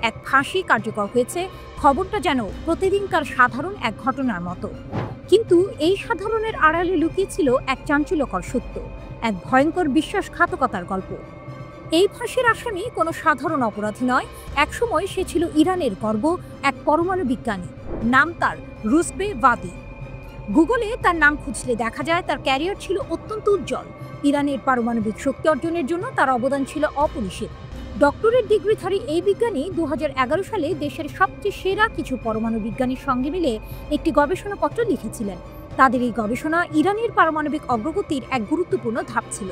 এক ফাঁসি কার্যকর হয়েছে, খবরটা যেন প্রতিদিনকার সাধারণ এক ঘটনার মতো। কিন্তু এই সাধারণের আড়ালে লুকিয়েছিল এক চাঞ্চল্যকর সত্য, এক ভয়ঙ্কর বিশ্বাসঘাতকতার গল্প। এই ফাঁসির আসামি কোনো সাধারণ অপরাধী নয়। একসময় সে ছিল ইরানের গর্ব, এক পরমাণু বিজ্ঞানী। নাম তার রুজবে ভাদি। গুগলে তার নাম খুঁজলে দেখা যায় তার ক্যারিয়ার ছিল অত্যন্ত উজ্জ্বল। ইরানের পারমাণবিক শক্তি অর্জনের জন্য তার অবদান ছিল অপরিসীম। ডক্টরেট ডিগ্রিধারী এই বিজ্ঞানী 2011 সালে দেশের সবচেয়ে সেরা কিছু পরমাণু বিজ্ঞানীর সঙ্গে মিলে একটি গবেষণাপত্র লিখেছিলেন। তাদের এই গবেষণা ইরানের পারমাণবিক অগ্রগতির এক গুরুত্বপূর্ণ ধাপ ছিল।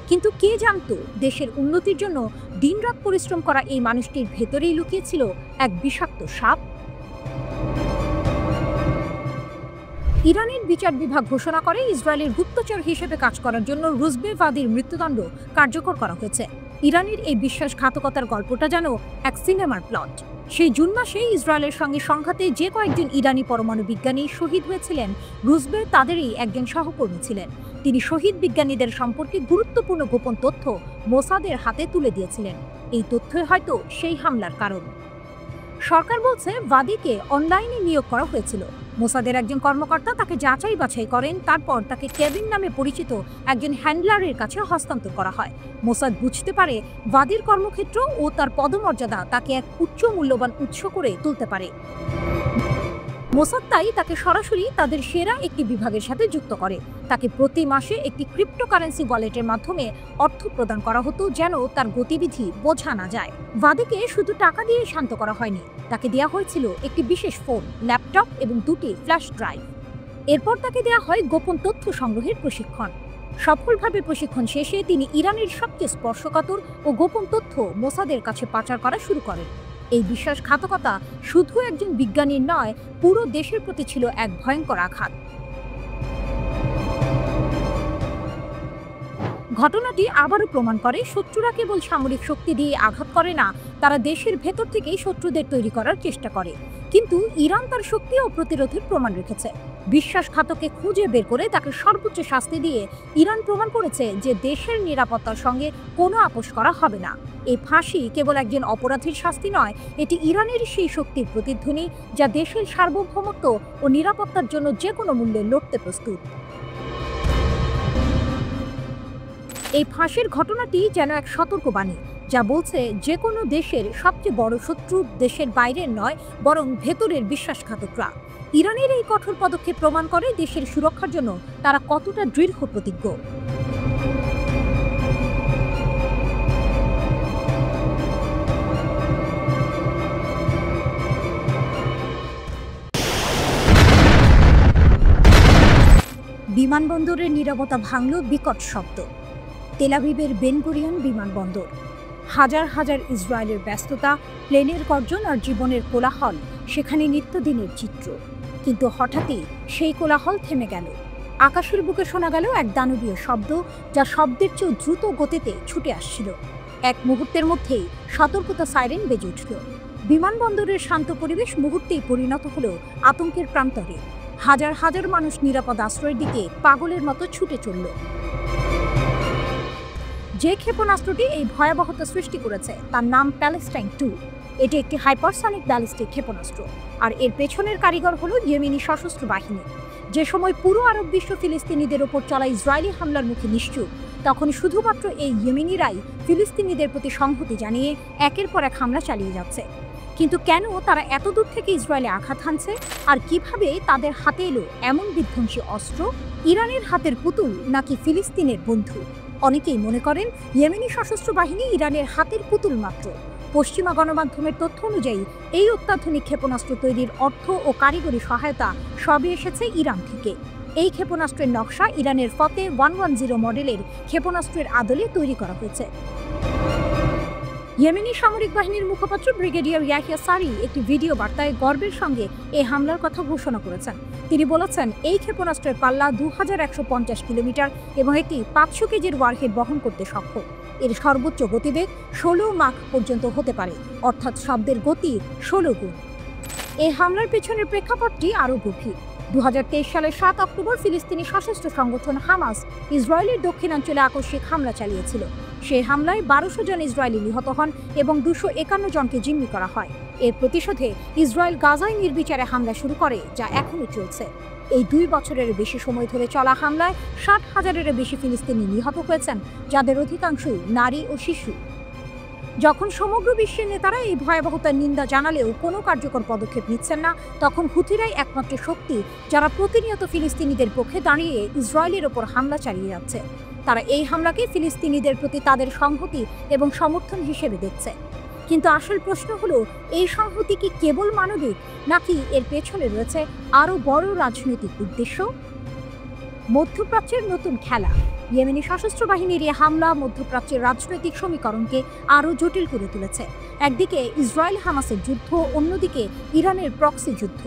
কিন্তু কে জানতো দেশের উন্নতির জন্য দিনরাত পরিশ্রম করা এই মানুষটির ভেতরেই লুকিয়েছিল এক বিষাক্ত সাপ। ইরানের বিচার বিভাগ ঘোষণা করে ইসরায়েলের গুপ্তচর হিসেবে কাজ করার জন্য রুজবে ভাদির মৃত্যুদণ্ড কার্যকর করা হয়েছে। ইরানের এই বিশ্বাসঘাতকতার গল্পটা যেন এক সিনেমার প্লট। সেই জুন মাসে ইসরায়েলের সঙ্গে সংঘাতে যে কয়েকজন ইরানি পরমাণু বিজ্ঞানী শহীদ হয়েছিলেন, রুজবে তাদেরই একজন সহকর্মী ছিলেন। তিনি শহীদ বিজ্ঞানীদের সম্পর্কে গুরুত্বপূর্ণ গোপন তথ্য মোসাদের হাতে তুলে দিয়েছিলেন। এই তথ্যই হয়তো সেই হামলার কারণ। সরকার বলছে ভাদিকে অনলাইনে নিয়োগ করা হয়েছিল। মোসাদের একজন কর্মকর্তা তাকে যাচাই বাছাই করেন, তারপর তাকে কেভিন নামে পরিচিত একজন হ্যান্ডলারের কাছে হস্তান্তর করা হয়। মোসাদ বুঝতে পারে ভাদির কর্মক্ষেত্র ও তার পদমর্যাদা তাকে এক উচ্চ মূল্যবান উৎস করে তুলতে পারে। মোসাদ তাই তাকে সরাসরি তাদের সেরা একটি বিভাগের সাথে যুক্ত করে। তাকে প্রতি মাসে একটি ক্রিপ্টোকারেন্সি ওয়ালেটের মাধ্যমে অর্থ প্রদান করা হতো, যেন তার গতিবিধি বোঝা না যায়। ভাদিকে শুধু টাকা দিয়ে শান্ত করা হয়নি, তাকে দেওয়া হয়েছিল একটি বিশেষ ফোন, ল্যাপটপ এবং 2টি ফ্ল্যাশ ড্রাইভ। এরপর তাকে দেওয়া হয় গোপন তথ্য সংগ্রহের প্রশিক্ষণ। সফলভাবে প্রশিক্ষণ শেষে তিনি ইরানের সবচেয়ে স্পর্শকাতর ও গোপন তথ্য মোসাদের কাছে পাচার করা শুরু করেন। এই বিশ্বাসঘাতকতা শুধু একজন বিজ্ঞানীর নয়, পুরো দেশের প্রতি ছিল এক ভয়ঙ্কর আঘাত। ঘটনাটি আবারও প্রমাণ করে শত্রুরা কেবল সামরিক শক্তি দিয়ে আঘাত করে না, তারা দেশের ভেতর থেকেই শত্রুদের তৈরি করার চেষ্টা করে। কিন্তু ইরান তার শক্তি ও প্রতিরোধের প্রমাণ রেখেছে। বিশ্বাসঘাতককে খুঁজে বের করে তাকে সর্বোচ্চ শাস্তি দিয়ে ইরান প্রমাণ করেছে যে দেশের নিরাপত্তার সঙ্গে কোনো আপোষ করা হবে না। এই ফাঁসি কেবল একজন অপরাধীর শাস্তি নয়, এটি ইরানের সেই শক্তির প্রতিধ্বনি যা দেশের সার্বভৌমত্ব ও নিরাপত্তার জন্য যে কোনো মূল্যে লড়তে প্রস্তুত। এই ফাঁসির ঘটনাটি যেন এক সতর্কবাণী, যা বলছে যে কোনো দেশের সবচেয়ে বড় শত্রু দেশের বাইরের নয়, বরং ভেতরের বিশ্বাসঘাতকরা। ইরানের এই কঠোর পদক্ষেপ প্রমাণ করে দেশের সুরক্ষার জন্য তারা কতটা দৃঢ় প্রতিজ্ঞ। বিমানবন্দরের নীরবতা ভাঙল বিকট শব্দ। তেল আবিবের বেন গুরিয়ন বিমানবন্দর। হাজার হাজার ইসরায়েলের ব্যস্ততা, প্লেনের গর্জন আর জীবনের কোলাহল সেখানে নিত্যদিনের চিত্র। কিন্তু হঠাৎই সেই কোলাহল থেমে গেল। আকাশের বুকে শোনা গেল এক দানবীয় শব্দ, যা শব্দের চেয়েও দ্রুত গতিতে ছুটে আসছিল। এক মুহূর্তের মধ্যেই সতর্কতা সাইরেন বেজে উঠল। বিমানবন্দরের শান্ত পরিবেশ মুহূর্তেই পরিণত হলো আতঙ্কের প্রান্তরে। হাজার হাজার মানুষ নিরাপদ আশ্রয়ের দিকে পাগলের মতো ছুটে চলল। যে ক্ষেপণাস্ত্রটি এই ভয়াবহতা সৃষ্টি করেছে তার নাম প্যালেস্টাইন 2। এটি একটি হাইপারসনিক ব্যালিস্টিক ক্ষেপণাস্ত্র, আর এর পেছনের কারিগর হলো ইয়েমেনি সশস্ত্র বাহিনী। যে সময় পুরো আরব বিশ্ব ফিলিস্তিনিদের ওপর চলা ইসরায়েলি হামলার মুখে নিশ্চুপ, তখন শুধুমাত্র এই ইয়েমেনিরাই ফিলিস্তিনিদের প্রতি সংহতি জানিয়ে একের পর এক হামলা চালিয়ে যাচ্ছে। কিন্তু কেন তারা এত দূর থেকে ইসরায়েলে আঘাত হানছে, আর কিভাবে তাদের হাতে এলো এমন বিধ্বংসী অস্ত্র? ইরানের হাতের পুতুল নাকি ফিলিস্তিনের বন্ধু? অনেকেই মনে করেন ইয়েমেনি সশস্ত্র বাহিনী ইরানের হাতের পুতুল মাত্র। পশ্চিমা গণমাধ্যমের তথ্য অনুযায়ী এই অত্যাধুনিক ক্ষেপণাস্ত্র তৈরির অর্থ ও কারিগরি সহায়তা সবই এসেছে ইরান থেকে। এই ক্ষেপণাস্ত্রের নকশা ইরানের ফতে 110 মডেলের ক্ষেপণাস্ত্রের আদলে তৈরি করা হয়েছে। ইয়েমেনি সামরিক বাহিনীর মুখপাত্র ব্রিগেডিয়ার ইয়াহিয়া সারি একটি ভিডিও বার্তায় গর্বের সঙ্গে এই হামলার কথা ঘোষণা করেছেন। তিনি বলেছেন, এই ক্ষেপণাস্ত্রের পাল্লা 2150 কিলোমিটার এবং একটি 500 কেজির ওয়ারহেড বহন করতে সক্ষম। এর সর্বোচ্চ গতিবেগ 16 মাখ পর্যন্ত হতে পারে, অর্থাৎ শব্দের গতি 16 গুণ। এই হামলার পেছনের প্রেক্ষাপটটি আরও গভীর। 2023 সালের 7 অক্টোবর ফিলিস্তিনি সশস্ত্র সংগঠন হামাস ইসরায়েলের দক্ষিণাঞ্চলে আকস্মিক হামলা চালিয়েছিল। সেই হামলায় 1200 জন ইসরায়েলি নিহত হন এবং 251 জনকে জিম্মি করা হয়। এর প্রতিশোধে ইসরায়েল গাজায় নির্বিচারে হামলা শুরু করে, যা এখনও চলছে। এই 2 বছরের বেশি সময় ধরে চলা হামলায় 60,000-এরও বেশি ফিলিস্তিনি নিহত হয়েছেন, যাদের অধিকাংশই নারী ও শিশু। যখন সমগ্র বিশ্বের নেতারা এই ভয়াবহতার নিন্দা জানালেও কোনো কার্যকর পদক্ষেপ নিচ্ছেন না, তখন হুথিরাই একমাত্র শক্তি যারা প্রতিনিয়ত ফিলিস্তিনিদের পক্ষে দাঁড়িয়ে ইসরায়েলের ওপর হামলা চালিয়ে যাচ্ছে। তারা এই হামলাকে ফিলিস্তিনিদের প্রতি তাদের সংহতি এবং সমর্থন হিসেবে দেখছে। কিন্তু আসল প্রশ্ন হলো, এই সংহতি কি কেবল মানবিক, নাকি এর পেছনে রয়েছে আরও বড় রাজনৈতিক উদ্দেশ্য? মধ্যপ্রাচ্যের নতুন খেলা। ইয়েমেনি সশস্ত্র বাহিনীর এই হামলা মধ্যপ্রাচ্যের রাজনৈতিক সমীকরণকে আরও জটিল করে তুলেছে। একদিকে ইসরায়েল হামাসের যুদ্ধ, অন্যদিকে ইরানের প্রক্সি যুদ্ধ।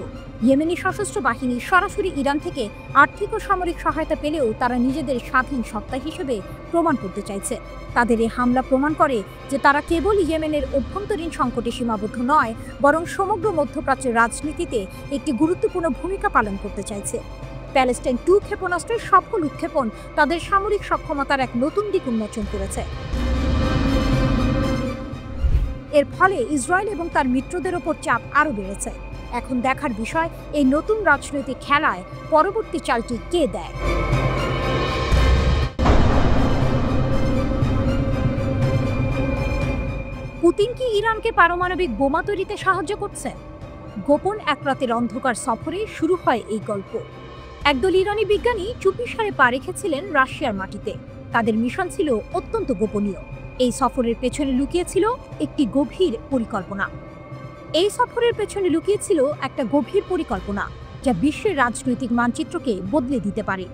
ইয়েমেনি সশস্ত্র বাহিনী সরাসরি ইরান থেকে আর্থিক ও সামরিক সহায়তা পেলেও তারা নিজেদের স্বাধীন সত্তা হিসেবে প্রমাণ করতে চাইছে। তাদের এই হামলা প্রমাণ করে যে তারা কেবল ইয়েমেনের অভ্যন্তরীণ সংকটে সীমাবদ্ধ নয়, বরং সমগ্র মধ্যপ্রাচ্যের রাজনীতিতে একটি গুরুত্বপূর্ণ ভূমিকা পালন করতে চাইছে। প্যালেস্টাইন 2 ক্ষেপণাস্ত্রের সফল উৎক্ষেপণ তাদের সামরিক সক্ষমতার এক নতুন দিক উন্মোচন করেছে। এর ফলে ইসরায়েল এবং তার মিত্রদের ওপর চাপ আরও বেড়েছে। এখন দেখার বিষয়, এই নতুন রাজনৈতিক খেলায় পরবর্তী চালটি কে দেয়। পুতিন কি ইরানকে পারমাণবিক বোমা তৈরিতে সাহায্য করছেন? গোপন এক রাতের অন্ধকার সফরে শুরু হয় এই গল্প। একদল ইরানি বিজ্ঞানী চুপিসারে পা রেখেছিলেন রাশিয়ার মাটিতে। তাদের মিশন ছিল অত্যন্ত গোপনীয়। এই সফরের পেছনে লুকিয়েছিল একটি গভীর পরিকল্পনা। একটা গভীর পরিকল্পনা যা বিশ্বের রাজনৈতিক মানচিত্রকে বদলে দিতে পারে।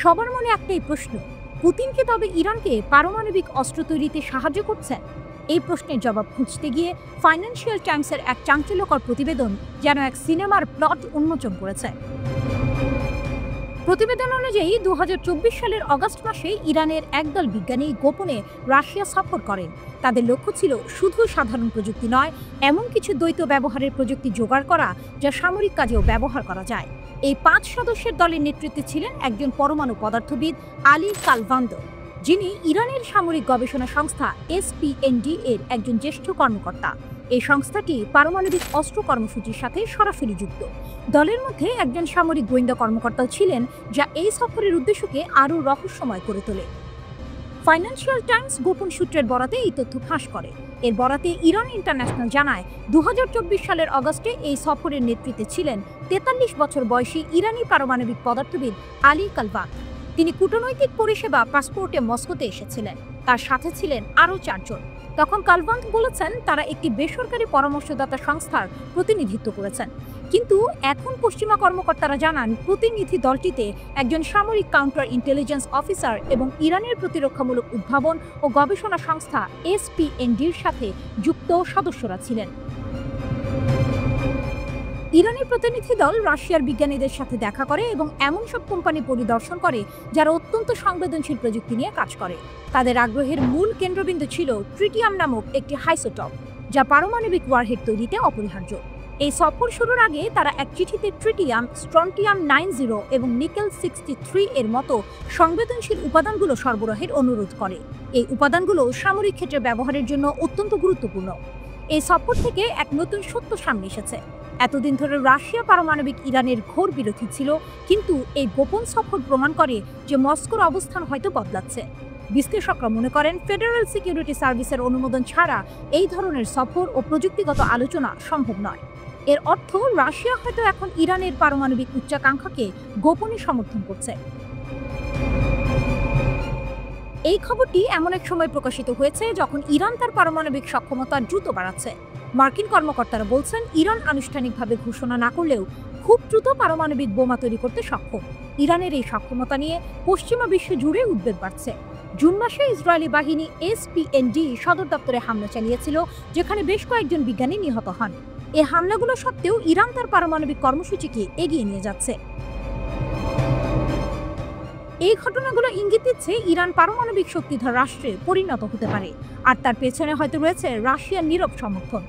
সবার মনে একটাই প্রশ্ন, পুতিন কি তবে ইরানকে পারমাণবিক অস্ত্র তৈরিতে সাহায্য করছেন? এই প্রশ্নের জবাব খুঁজতে গিয়ে ফাইন্যান্সিয়াল টাইমসের এক চাঞ্চল্যকর প্রতিবেদন যেন এক সিনেমার প্লট উন্মোচন করেছে। প্রতিবেদন অনুযায়ী 2024 সালের অগাস্ট মাসে ইরানের একদল বিজ্ঞানী গোপনে রাশিয়া সফর করেন। তাদের লক্ষ্য ছিল শুধু সাধারণ প্রযুক্তি নয়, এমন কিছু দ্বৈত ব্যবহারের প্রযুক্তি জোগাড় করা যা সামরিক কাজেও ব্যবহার করা যায়। এই 5 সদস্যের দলের নেতৃত্বে ছিলেন একজন পরমাণু পদার্থবিদ আলী কালভান্দো, যিনি ইরানের সামরিক গবেষণা সংস্থা SPND এর একজন জ্যেষ্ঠ কর্মকর্তা। এই সংস্থাটি পারমাণবিক অস্ত্র কর্মসূচির সাথে সরাসরি যুক্ত। দলের মধ্যে একজন সামরিক গোয়েন্দা কর্মকর্তাও ছিলেন, যা এই সফরের উদ্দেশ্যকে আরও রহস্যময় করে তোলে। ফাইন্যান্সিয়াল টাইমস গোপন সূত্রের বরাতে এই তথ্য ফাঁস করে। এর বরাতে ইরান ইন্টারন্যাশনাল জানায়, 2024 সালের অগস্টে এই সফরের নেতৃত্বে ছিলেন 43 বছর বয়সী ইরানি পারমাণবিক পদার্থবিদ আলী কালভান। তিনি কূটনৈতিক পরিষেবা পাসপোর্টে মস্কোতে এসেছিলেন। তার সাথে ছিলেন আরও 4 জন। তখন কালভান্ট বলেছেন তারা একটি বেসরকারি পরামর্শদাতা সংস্থার প্রতিনিধিত্ব করেছেন। কিন্তু এখন পশ্চিমা কর্মকর্তারা জানান, প্রতিনিধি দলটিতে একজন সামরিক কাউন্টার ইন্টেলিজেন্স অফিসার এবং ইরানের প্রতিরক্ষামূলক উদ্ভাবন ও গবেষণা সংস্থা SPND-র সাথে যুক্ত সদস্যরা ছিলেন। ইরানি প্রতিনিধি দল রাশিয়ার বিজ্ঞানীদের সাথে দেখা করে এবং এমন সব কোম্পানি পরিদর্শন করে যারা অত্যন্ত সংবেদনশীল প্রযুক্তি নিয়ে কাজ করে। তাদের আগ্রহের মূল কেন্দ্রবিন্দু ছিল ট্রিটিয়াম নামক একটি আইসোটোপ, যা পারমাণবিক ওয়ারহেড তৈরিতে অপরিহার্য। এই সফর শুরুর আগে তারা এক চিঠিতে ট্রিটিয়াম, স্ট্রন্টিয়াম 90 এবং নিকেল 63 এর মতো সংবেদনশীল উপাদানগুলো সরবরাহের অনুরোধ করে। এই উপাদানগুলো সামরিক ক্ষেত্রে ব্যবহারের জন্য অত্যন্ত গুরুত্বপূর্ণ। এই সফর থেকে এক নতুন সত্য সামনে এসেছে। এতদিন ধরে রাশিয়া পারমাণবিক ইরানের ঘোর বিরোধী ছিল, কিন্তু এই গোপন সফর প্রমাণ করে যে মস্কোর অবস্থান হয়তো বদলাচ্ছে। বিশ্লেষকরা মনে করেন, ফেডারেল সিকিউরিটি সার্ভিসের অনুমোদন ছাড়া এই ধরনের সফর ও প্রযুক্তিগত আলোচনা সম্ভব নয়। এর অর্থ রাশিয়া হয়তো এখন ইরানের পারমাণবিক উচ্চাকাঙ্ক্ষাকে গোপনে সমর্থন করছে। এই খবরটি এমন এক সময় প্রকাশিত হয়েছে যখন ইরান তার পারমাণবিক সক্ষমতা দ্রুত বাড়াচ্ছে। মার্কিন কর্মকর্তারা বলছেন, ইরান আনুষ্ঠানিকভাবে ঘোষণা না করলেও খুব দ্রুত পারমাণবিক বোমা তৈরি করতে সক্ষম। ইরানের এই সক্ষমতা নিয়ে পশ্চিমা বিশ্ব জুড়ে উদ্বেগ বাড়ছে। জুন মাসে ইসরায়েলি বাহিনী SPND সদর দপ্তরে হামলা চালিয়েছিল, যেখানে বেশ কয়েকজন বিজ্ঞানী নিহত হন। এই হামলাগুলো সত্ত্বেও ইরান তার পারমাণবিক কর্মসূচিকে এগিয়ে নিয়ে যাচ্ছে। এই ঘটনাগুলো ইঙ্গিত দিচ্ছে ইরান পারমাণবিক শক্তিধর রাষ্ট্রে পরিণত হতে পারে, আর তার পেছনে হয়তো রয়েছে রাশিয়ার নীরব সমর্থন।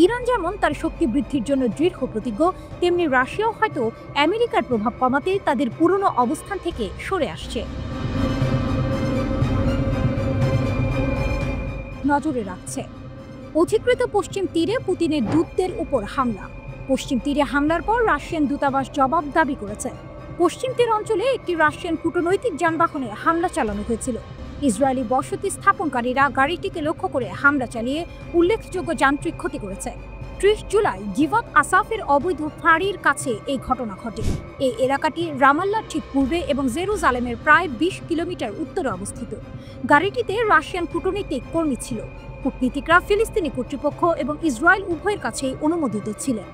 ইরান যেমন তার শক্তি বৃদ্ধির জন্য দৃঢ় প্রতিজ্ঞ, তেমনি রাশিয়াও হয়তো আমেরিকার প্রভাব কমাতে তাদের পুরনো অবস্থান থেকে সরে আসছে। নজরে রাখছে অধিকৃত পশ্চিম তীরে পুতিনের দূতদের উপর হামলা। পশ্চিম তীরে হামলার পর রাশিয়ান দূতাবাস জবাব দাবি করেছে। পশ্চিম তীর অঞ্চলে একটি রাশিয়ান কূটনৈতিক যানবাহনে হামলা চালানো হয়েছিল। ইসরায়েলি বসতি স্থাপনকারীরা গাড়িটিকে লক্ষ্য করে হামলা চালিয়ে উল্লেখযোগ্য যান্ত্রিক ক্ষতি করেছে। 30 জুলাই গিভাত আসাফের অবৈধ ফাঁড়ির কাছে এই ঘটনা ঘটে। এই এলাকাটি রামাল্লার ঠিক পূর্বে এবং জেরুজালেমের প্রায় 20 কিলোমিটার উত্তরে অবস্থিত। গাড়িটিতে রাশিয়ান কূটনৈতিক কর্মী ছিল। কূটনীতিকরা ফিলিস্তিনি কর্তৃপক্ষ এবং ইসরায়েল উভয়ের কাছেই অনুমোদিত ছিলেন।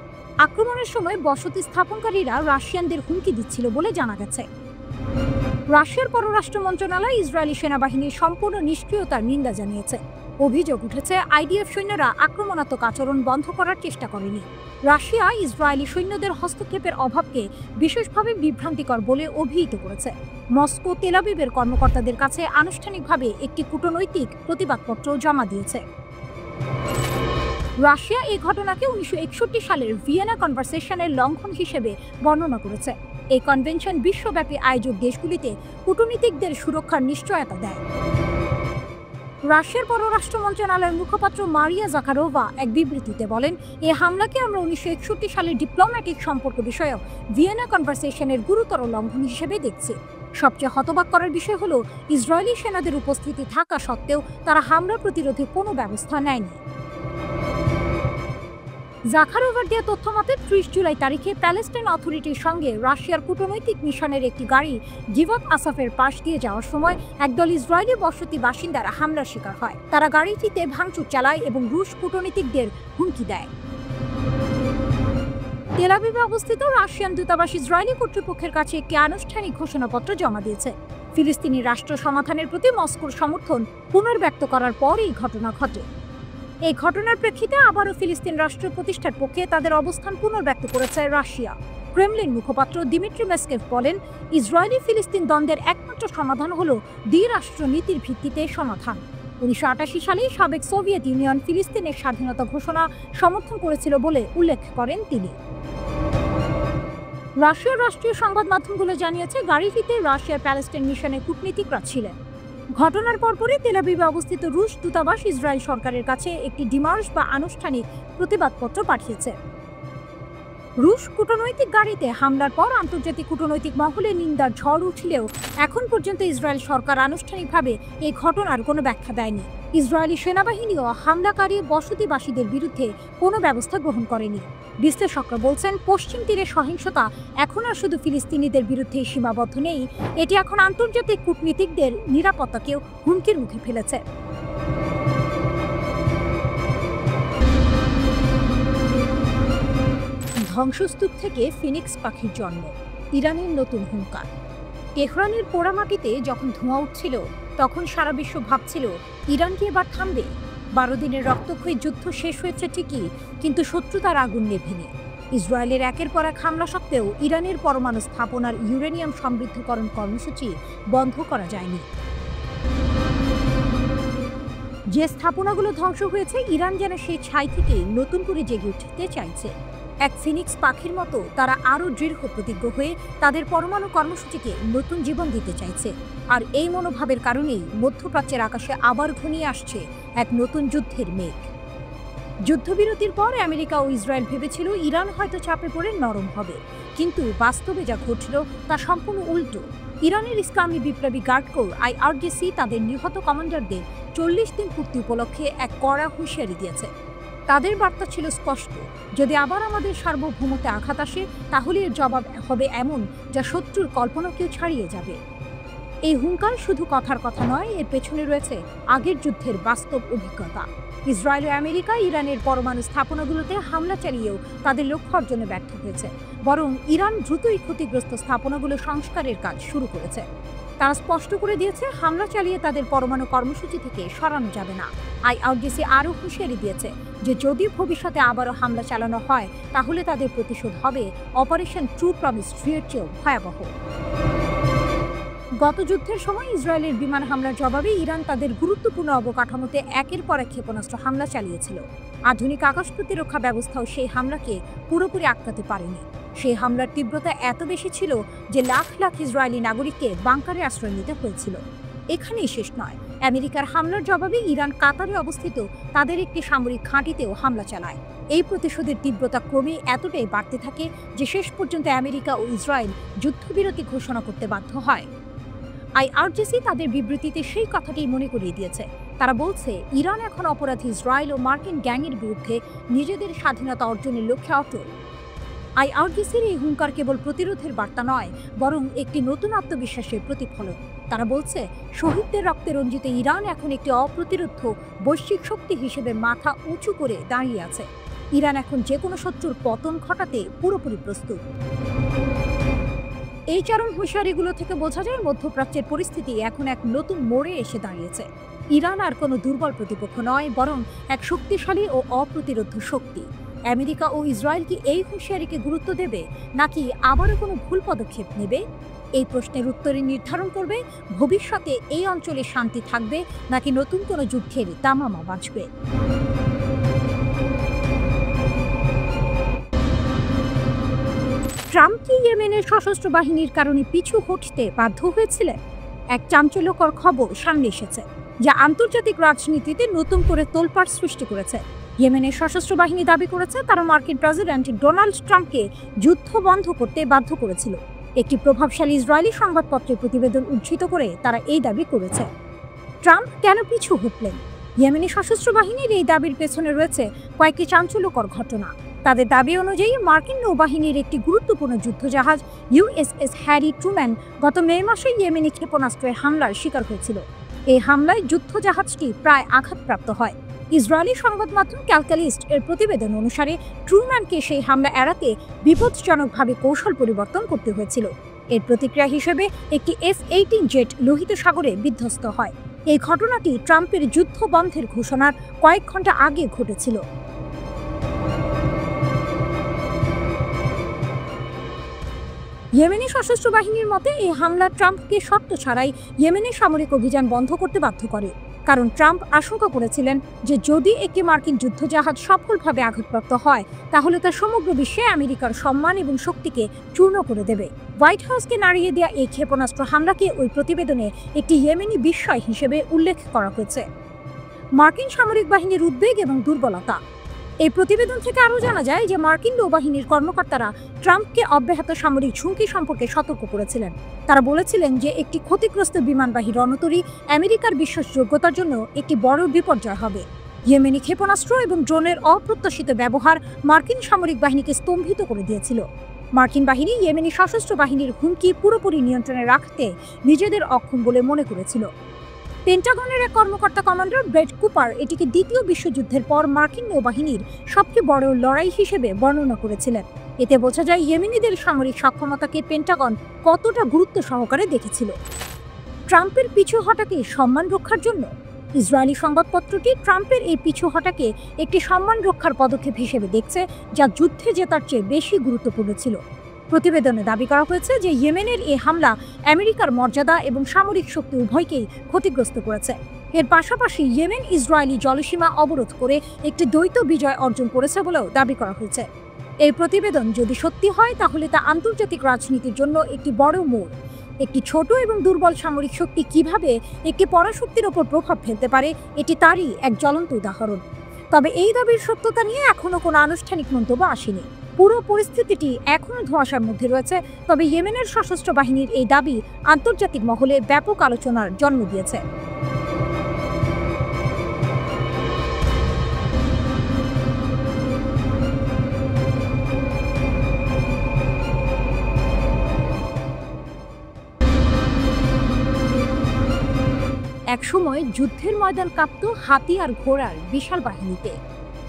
আক্রমণের সময় বসতি স্থাপনকারীরা রাশিয়ানদের হুমকি দিচ্ছিল বলে জানা গেছে। রাশিয়ার পররাষ্ট্র মন্ত্রণালয় ইসরায়েলি সেনাবাহিনীর সম্পূর্ণ নিষ্ক্রিয়তার নিন্দা জানিয়েছে। অভিযোগ উঠেছে আইডিএফ সৈন্যরা আক্রমণাত্মক আচরণ বন্ধ করার চেষ্টা করেনি। রাশিয়া ইসরায়েলি সৈন্যদের হস্তক্ষেপের অভাবকে বিশেষভাবে বিভ্রান্তিকর বলে অভিহিত করেছে। মস্কো তেল আবিবের কর্মকর্তাদের কাছে আনুষ্ঠানিকভাবে একটি কূটনৈতিক প্রতিবাদপত্র জমা দিয়েছে। রাশিয়া এই ঘটনাকে 1961 সালের ভিয়েনা কনভারসেশনের লঙ্ঘন হিসেবে বর্ণনা করেছে। এই কনভেনশন বিশ্বব্যাপী আয়োজক দেশগুলিতে কূটনীতিকদের সুরক্ষার নিশ্চয়তা দেয়। রাশিয়ার পররাষ্ট্র মন্ত্রণালয়ের মুখপাত্র মারিয়া জাকারোভা এক বিবৃতিতে বলেন, এই হামলাকে আমরা 1961 সালের ডিপ্লোম্যাটিক সম্পর্ক বিষয়ক ভিয়েনা কনভারসেশনের গুরুতর লঙ্ঘন হিসেবে দেখছি। সবচেয়ে হতবাক করার বিষয় হলো ইসরায়েলি সেনাদের উপস্থিতি থাকা সত্ত্বেও তারা হামলা প্রতিরোধে কোনো ব্যবস্থা নেয়নি। জাকারোভার দেওয়া তথ্য মতে 30 জুলাই তারিখে প্যালেস্টাইন অথরিটির সঙ্গে রাশিয়ার কূটনৈতিক মিশনের একটি গাড়ি গিভাত আসাফের পাশ দিয়ে যাওয়ার সময় একদল ইসরায়েলি বসতি বাসিন্দারা হামলার শিকার হয়। তারা গাড়িটিতে ভাঙচুর চালায় এবং রুশ কূটনীতিকদের হুমকি দেয়। তেল আবিবে অবস্থিত রাশিয়ান দূতাবাস ইসরায়েলি কর্তৃপক্ষের কাছে একটি আনুষ্ঠানিক ঘোষণাপত্র জমা দিয়েছে। ফিলিস্তিনি রাষ্ট্র সমাধানের প্রতি মস্কোর সমর্থন পুনর্ব্যক্ত করার পর এই ঘটনা ঘটে। এই ঘটনার প্রেক্ষিতে আবারও ফিলিস্তিন রাষ্ট্র প্রতিষ্ঠার পক্ষে তাদের অবস্থান পুনর্ব্যক্ত করেছে রাশিয়া। ক্রেমলিন মুখপাত্র দিমিত্রি মেসকেভ বলেন, ইসরায়েলি ফিলিস্তিন দ্বন্দ্বের একমাত্র সমাধান হল দ্বিরাষ্ট্র নীতির ভিত্তিতে সমাধান। 1988 সালে সাবেক সোভিয়েত ইউনিয়ন ফিলিস্তিনের স্বাধীনতা ঘোষণা সমর্থন করেছিল বলে উল্লেখ করেন তিনি। রাশিয়ার রাষ্ট্রীয় সংবাদ মাধ্যমগুলো জানিয়েছে, গাড়িটিতে রাশিয়ার প্যালেস্টাইন মিশনের কূটনীতিকরা ছিলেন। ঘটনার পরপরই তেল আবিবে অবস্থিত রুশ দূতাবাস ইসরায়েল সরকারের কাছে একটি ডিমার্স বা আনুষ্ঠানিক প্রতিবাদপত্র পাঠিয়েছে। রুশ কূটনৈতিক গাড়িতে হামলার পর আন্তর্জাতিক কূটনৈতিক মহলে নিন্দার ঝড় উঠলেও এখন পর্যন্ত ইসরায়েল সরকার আনুষ্ঠানিকভাবে এই ঘটনার কোনো ব্যাখ্যা দেয়নি। ইসরায়েলি সেনাবাহিনীও হামলাকারী বসতিবাসীদের বিরুদ্ধে কোনো ব্যবস্থা গ্রহণ করেনি। বিশ্লেষকরা বলছেন, পশ্চিম তীরে সহিংসতা এখন আর শুধু ফিলিস্তিনিদের বিরুদ্ধে সীমাবদ্ধ নেই, এটি এখন আন্তর্জাতিক কূটনীতিকদের নিরাপত্তাকেও হুমকির মুখে ফেলেছে। ধ্বংসস্তূপ থেকে ফিনিক্স পাখির জন্ম, ইরানের নতুন হুঙ্কার। তেহরানের পোড়ামাটিতে যখন ধোঁয়া উঠছিল তখন সারা বিশ্ব ভাবছিল ইরান কি এবার থামবে। 12 দিনের রক্তক্ষয়ী যুদ্ধ শেষ হয়েছে ঠিকই, কিন্তু শত্রুতার আগুন নেভেনি। ইসরায়েলের একের পর এক হামলা সত্ত্বেও ইরানের পরমাণু স্থাপনার ইউরেনিয়াম সমৃদ্ধকরণ কর্মসূচি বন্ধ করা যায়নি। যে স্থাপনাগুলো ধ্বংস হয়েছে, ইরান যেন সেই ছাই থেকে নতুন করে জেগে উঠতে চাইছে। এক ফিনিক্স পাখির মতো তারা আরও দৃঢ় প্রতিজ্ঞ হয়ে তাদের পরমাণু কর্মসূচিকে নতুন জীবন দিতে চাইছে। আর এই মনোভাবের কারণেই মধ্যপ্রাচ্যের আকাশে আবার ঘনিয়ে আসছে এক নতুন যুদ্ধের মেঘ। যুদ্ধবিরতির পর আমেরিকা ও ইসরায়েল ভেবেছিল ইরান হয়তো চাপে পড়ে নরম হবে, কিন্তু বাস্তবে যা ঘটল তা সম্পূর্ণ উল্টো। ইরানের ইসলামী বিপ্লবী গার্ড কোর IRGC তাদের নিহত কমান্ডারদের 40 দিন পূর্তি উপলক্ষে এক কড়া হুঁশিয়ারি দিয়েছে। তাদের বার্তা ছিল স্পষ্ট, যদি আবার আমাদের সার্বভৌমত্বে আঘাত আসে তাহলে এর জবাব হবে এমন যা শত্রুর কল্পনাকেও ছাড়িয়ে যাবে। এই হুঙ্কার শুধু কথার কথা নয়, এর পেছনে রয়েছে আগের যুদ্ধের বাস্তব অভিজ্ঞতা। ইসরায়েল ও আমেরিকা ইরানের পরমাণু স্থাপনাগুলোতে হামলা চালিয়েও তাদের লক্ষ্য অর্জনে ব্যর্থ হয়েছে, বরং ইরান দ্রুতই ক্ষতিগ্রস্ত স্থাপনাগুলো সংস্কারের কাজ শুরু করেছে। তারা স্পষ্ট করে দিয়েছে, হামলা চালিয়ে তাদের পরমাণু কর্মসূচি থেকে সরানো যাবে না। IRGC আরও হুঁশিয়ারি দিয়েছে যে যদি ভবিষ্যতে আবারও হামলা চালানো হয় তাহলে তাদের প্রতিশোধ হবে অপারেশন ট্রু প্রমিস 3 এর চেয়েও ভয়াবহ। গত যুদ্ধের সময় ইসরায়েলের বিমান হামলার জবাবে ইরান তাদের গুরুত্বপূর্ণ অবকাঠামোতে একের পর এক ক্ষেপণাস্ত্র হামলা চালিয়েছিল। আধুনিক আকাশ প্রতিরক্ষা ব্যবস্থাও সেই হামলাকে পুরোপুরি আটকাতে পারেনি। সেই হামলার তীব্রতা এত বেশি ছিল যে লাখ লাখ ইসরায়েলি নাগরিককে বাংকারে আশ্রয় নিতে হয়েছিল। এখানেই শেষ নয়, আমেরিকার হামলার জবাবে ইরান কাতারে অবস্থিত তাদের একটি সামরিক ঘাঁটিতেও হামলা চালায়। এই প্রতিশোধের তীব্রতা ক্রমে এতটাই বাড়তে থাকে যে শেষ পর্যন্ত আমেরিকা ও ইসরায়েল যুদ্ধবিরতি ঘোষণা করতে বাধ্য হয়। IRGC তাদের বিবৃতিতে সেই কথাটি মনে করিয়ে দিয়েছে। তারা বলছে, ইরান এখন অপরাধী ইসরায়েল ও মার্কিন গ্যাংয়ের বিরুদ্ধে নিজেদের স্বাধীনতা অর্জনের লক্ষ্যে অটল। IRGCর এই হুঙ্কার কেবল প্রতিরোধের বার্তা নয়, বরং একটি নতুন আত্মবিশ্বাসের প্রতিফলন। তারা বলছে, শহীদদের রক্তে রঞ্জিত ইরান এখন একটি অপ্রতিরোধ্য বৈশ্বিক শক্তি হিসেবে মাথা উঁচু করে দাঁড়িয়ে আছে। ইরান এখন যে কোনো শত্রুর পতন ঘটাতে পুরোপুরি প্রস্তুত। এই চরম হুঁশিয়ারিগুলো থেকে বোঝা যায় মধ্যপ্রাচ্যের পরিস্থিতি এখন এক নতুন মোড়ে এসে দাঁড়িয়েছে। ইরান আর কোনো দুর্বল প্রতিপক্ষ নয়, বরং এক শক্তিশালী ও অপ্রতিরোধ্য শক্তি। আমেরিকা ও ইসরায়েল কি এই হুঁশিয়ারিকে গুরুত্ব দেবে, নাকি আবারও কোনো ভুল পদক্ষেপ নেবে? এই প্রশ্নের উত্তরে নির্ধারণ করবে ভবিষ্যতে এই অঞ্চলে শান্তি থাকবে নাকি নতুন কোনো যুদ্ধের দামামা বাজবে। ট্রাম্প কি ইয়েমেনের সশস্ত্র বাহিনীর কারণে পিছু হটতে বাধ্য হয়েছিলেন? এক চাঞ্চল্যকর খবর সামনে এসেছে, যা আন্তর্জাতিক রাজনীতিতে নতুন করে তোলপাড় সৃষ্টি করেছে। ইয়েমেনের সশস্ত্র বাহিনী দাবি করেছে তারা মার্কিন প্রেসিডেন্ট ডোনাল্ড ট্রাম্পকে যুদ্ধ বন্ধ করতে বাধ্য করেছিল। একটি প্রভাবশালী ইসরায়েলি সংবাদপত্রের প্রতিবেদন উদ্ধৃত করে তারা এই দাবি করেছে। ট্রাম্প কেন পিছু হটলেন? ইয়েমেনি সশস্ত্র বাহিনীর এই দাবির পেছনে রয়েছে কয়েকটি চাঞ্চল্যকর ঘটনা। তাদের দাবি অনুযায়ী মার্কিন নৌবাহিনীর একটি গুরুত্বপূর্ণ যুদ্ধজাহাজ USS হ্যারি ট্রুম্যান গত মে মাসে ইয়েমেনি ক্ষেপণাস্ত্রের হামলার শিকার হয়েছিল। এই হামলায় যুদ্ধজাহাজটি প্রায় আঘাতপ্রাপ্ত হয়। ইসরায়েলি সংবাদ মাধ্যম ক্যালকালিস্ট এর প্রতিবেদন অনুসারে ট্রুম্যানকে সেই হামলা এড়াতে বিপজ্জনকভাবে কৌশল পরিবর্তন করতে হয়েছিল। এর প্রতিক্রিয়া হিসেবে একটি F-18 জেট লোহিত সাগরে বিধ্বস্ত হয়। এই ঘটনাটি ট্রাম্পের যুদ্ধ বন্ধের ঘোষণার কয়েক ঘন্টা আগে ঘটেছিল। ইয়েমেনি সশস্ত্র বাহিনীর মতে এই হামলা ট্রাম্পকে শর্ত ছাড়াই ইয়েমেনের সামরিক অভিযান বন্ধ করতে বাধ্য করে, কারণ ট্রাম্প আশঙ্কা করেছিলেন যে যদি একটি মার্কিন যুদ্ধজাহাজ সফলভাবে আঘাতপ্রাপ্ত হয় তাহলে তা সমগ্র বিশ্বে আমেরিকার সম্মান এবং শক্তিকে চূর্ণ করে দেবে। হোয়াইট হাউসকে নাড়িয়ে দেওয়া এই ক্ষেপণাস্ত্র হামলাকে ওই প্রতিবেদনে একটি ইয়েমেনি বিস্ময় হিসেবে উল্লেখ করা হয়েছে। মার্কিন সামরিক বাহিনীর উদ্বেগ এবং দুর্বলতা। এই প্রতিবেদন থেকে আরও জানা যায় যে মার্কিন নৌবাহিনীর কর্মকর্তারা ট্রাম্পকে অব্যাহত সামরিক ঝুঁকি সম্পর্কে সতর্ক করেছিলেন। তারা বলেছিলেন যে একটি ক্ষতিগ্রস্ত বিমানবাহী রণতরী আমেরিকার বিশ্বাসযোগ্যতার জন্য একটি বড় বিপর্যয় হবে। ইয়েমেনি ক্ষেপণাস্ত্র এবং ড্রোনের অপ্রত্যাশিত ব্যবহার মার্কিন সামরিক বাহিনীকে স্তম্ভিত করে দিয়েছিল। মার্কিন বাহিনী ইয়েমেনি সশস্ত্র বাহিনীর হুমকি পুরোপুরি নিয়ন্ত্রণে রাখতে নিজেদের অক্ষম বলে মনে করেছিল। পেন্টাগনের এক কর্মকর্তা কমান্ডার ব্রেট কুপার এটিকে দ্বিতীয় বিশ্বযুদ্ধের পর মার্কিন নৌবাহিনীর সবচেয়ে বড় লড়াই হিসেবে বর্ণনা করেছিলেন। এতে বোঝা যায় ইয়েমেনিদের সামরিক সক্ষমতাকে পেন্টাগন কতটা গুরুত্ব সহকারে দেখেছিল। ট্রাম্পের পিছু হটাকে সম্মান রক্ষার জন্য। ইসরায়েলি সংবাদপত্রটি ট্রাম্পের এই পিছু হটাকে একটি সম্মান রক্ষার পদক্ষেপ হিসেবে দেখছে, যা যুদ্ধে জেতার চেয়ে বেশি গুরুত্বপূর্ণ ছিল। প্রতিবেদনে দাবি করা হয়েছে যে ইয়েমেনের এই হামলা আমেরিকার মর্যাদা এবং সামরিক শক্তি উভয়কেই ক্ষতিগ্রস্ত করেছে। এর পাশাপাশি ইয়েমেন ইসরায়েলি জলসীমা অবরোধ করে একটি দ্বৈত বিজয় অর্জন করেছে বলেও দাবি করা হয়েছে। এই প্রতিবেদন যদি সত্যি হয় তাহলে তা আন্তর্জাতিক রাজনীতির জন্য একটি বড় মোড়। একটি ছোট এবং দুর্বল সামরিক শক্তি কিভাবে একটি পরাশক্তির ওপর প্রভাব ফেলতে পারে, এটি তারই এক জ্বলন্ত উদাহরণ। তবে এই দাবির সত্যতা নিয়ে এখনও কোনো আনুষ্ঠানিক মন্তব্য আসেনি। পুরো পরিস্থিতিটি এখনও ধোঁয়াশার মধ্যে রয়েছে। তবে ইয়েমেনের সশস্ত্র বাহিনীর এই দাবি আন্তর্জাতিক মহলে ব্যাপক আলোচনার জন্ম দিয়েছে। একসময় যুদ্ধের ময়দান কাঁপত হাতি আর ঘোড়ার বিশাল বাহিনীতে।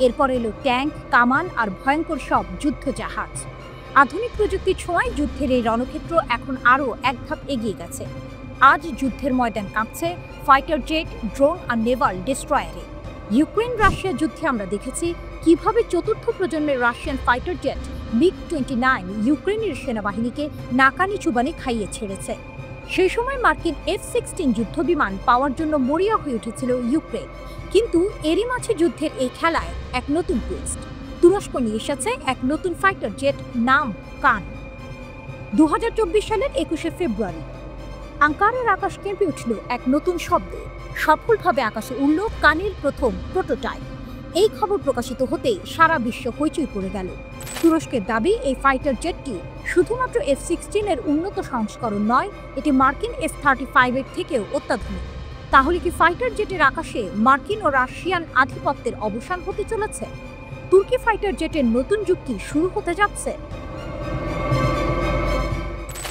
এরপর এলো ট্যাঙ্ক, কামান আর ভয়ঙ্কর সব যুদ্ধজাহাজ। আধুনিক প্রযুক্তির ছোঁয়ায় যুদ্ধের এই রণক্ষেত্র এখন আরও এক ধাপ এগিয়ে গেছে। আজ যুদ্ধের ময়দান কাঁপছে ফাইটার জেট, ড্রোন আর নেভাল ডেস্ট্রয়ারে। ইউক্রেন রাশিয়া যুদ্ধে আমরা দেখেছি কিভাবে চতুর্থ প্রজন্মের রাশিয়ান ফাইটার জেট MiG-29 ইউক্রেনের সেনাবাহিনীকে নাকানি চুবানি খাইয়ে ছেড়েছে। সেই সময় মার্কিন F-16 যুদ্ধবিমান পাওয়ার জন্য মরিয়া হয়ে উঠেছিল ইউক্রেন। কিন্তু এরই মাঝে যুদ্ধের এই খেলায় এক নতুন টুইস্ট। তুরস্ক নিয়ে এসেছে এক নতুন ফাইটার জেট, নাম কান। 2024 সালের 21শে ফেব্রুয়ারি আঙ্কারার আকাশ কেঁপে উঠল এক নতুন শব্দে। সফলভাবে আকাশে উড়ল কানের প্রথম প্রোটোটাইপ। এই খবর প্রকাশিত হতেই সারা বিশ্ব হইচই পড়ে গেল। তুরস্কের দাবি, এই ফাইটার জেটটি শুধুমাত্র F-16 এর উন্নত সংস্করণ নয়, এটি মার্কিন F-35 এর থেকেও অত্যাধুনিক। তাহলে কি ফাইটার জেটের আকাশে মার্কিন ও রাশিয়ান আধিপত্যের অবসান হতে চলেছে? তুর্কি ফাইটার জেটের নতুন যুগ কি শুরু হতে যাচ্ছে?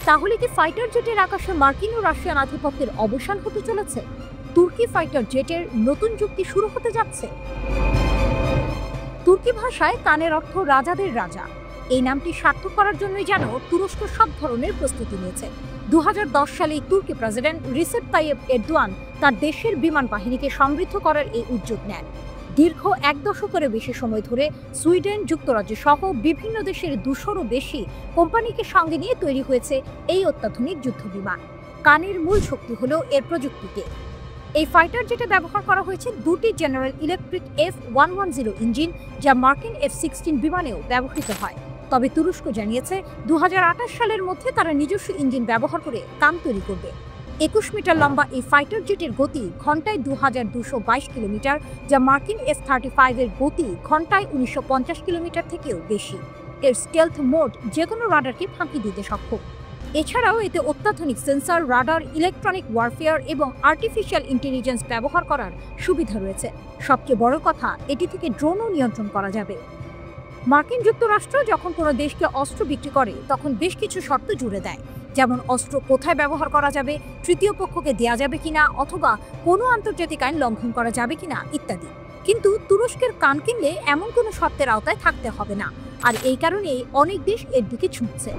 তাহলে কি ফাইটার জেটের আকাশে মার্কিন ও রাশিয়ান আধিপত্যের অবসান হতে চলেছে? তুর্কি ফাইটার জেটের নতুন যুগ কি শুরু হতে যাচ্ছে? তুর্কি ভাষায় কানের অর্থ রাজাদের রাজা। এই নামটি সার্থক করার জন্যই যেন তুরস্ক সব ধরনের প্রস্তুতি নিয়েছে। 2010 সালে তুর্কি প্রেসিডেন্ট রিসেপ তাইয়েপ এরদোয়ান তার দেশের বিমান বাহিনীকে সমৃদ্ধ করার এই উদ্যোগ নেন। দীর্ঘ 1 দশকেরও বেশি সময় ধরে সুইডেন, যুক্তরাজ্য সহ বিভিন্ন দেশের 200-রও বেশি কোম্পানিকে সঙ্গে নিয়ে তৈরি হয়েছে এই অত্যাধুনিক যুদ্ধবিমান। কানের মূল শক্তি হল এর প্রযুক্তিতে। এই ফাইটার জেটে ব্যবহার করা হয়েছে দুটি জেনারেল ইলেকট্রিক F-110 ইঞ্জিন, যা মার্কিন F-16 বিমানেও ব্যবহৃত হয়। তবে তুরস্ক জানিয়েছে 2028 সালের মধ্যে তারা নিজস্ব ইঞ্জিন ব্যবহার করে কান তৈরি করবে। 21 মিটার লম্বা এই ফাইটার জেটের গতি ঘন্টায় 2222 কিলোমিটার, যা মার্কিন F-35 এর গতি ঘন্টায় 1950 কিলোমিটার থেকেও বেশি। এর স্টেলথ মোড যেকোনো রাডারকে ফাঁকি দিতে সক্ষম। এছাড়াও এতে অত্যাধুনিক সেন্সর, রাডার, ইলেকট্রনিক ওয়ারফেয়ার এবং আর্টিফিশিয়াল ইন্টেলিজেন্স ব্যবহার করার সুবিধা রয়েছে। সবচেয়ে বড় কথা, এটি থেকে ড্রোনও নিয়ন্ত্রণ করা যাবে। মার্কিন যুক্তরাষ্ট্র যখন কোনো দেশকে অস্ত্র বিক্রি করে তখন বেশ কিছু শর্ত জুড়ে দেয়, যেমন অস্ত্র কোথায় ব্যবহার করা যাবে, তৃতীয় পক্ষকে দেয়া যাবে কিনা, অথবা কোনো আন্তর্জাতিক আইন লঙ্ঘন করা যাবে কিনা ইত্যাদি। কিন্তু তুরস্কের কান কিনলে এমন কোনো শর্তের আওতায় থাকতে হবে না, আর এই কারণেই অনেক দেশ এর দিকে ছুটছে।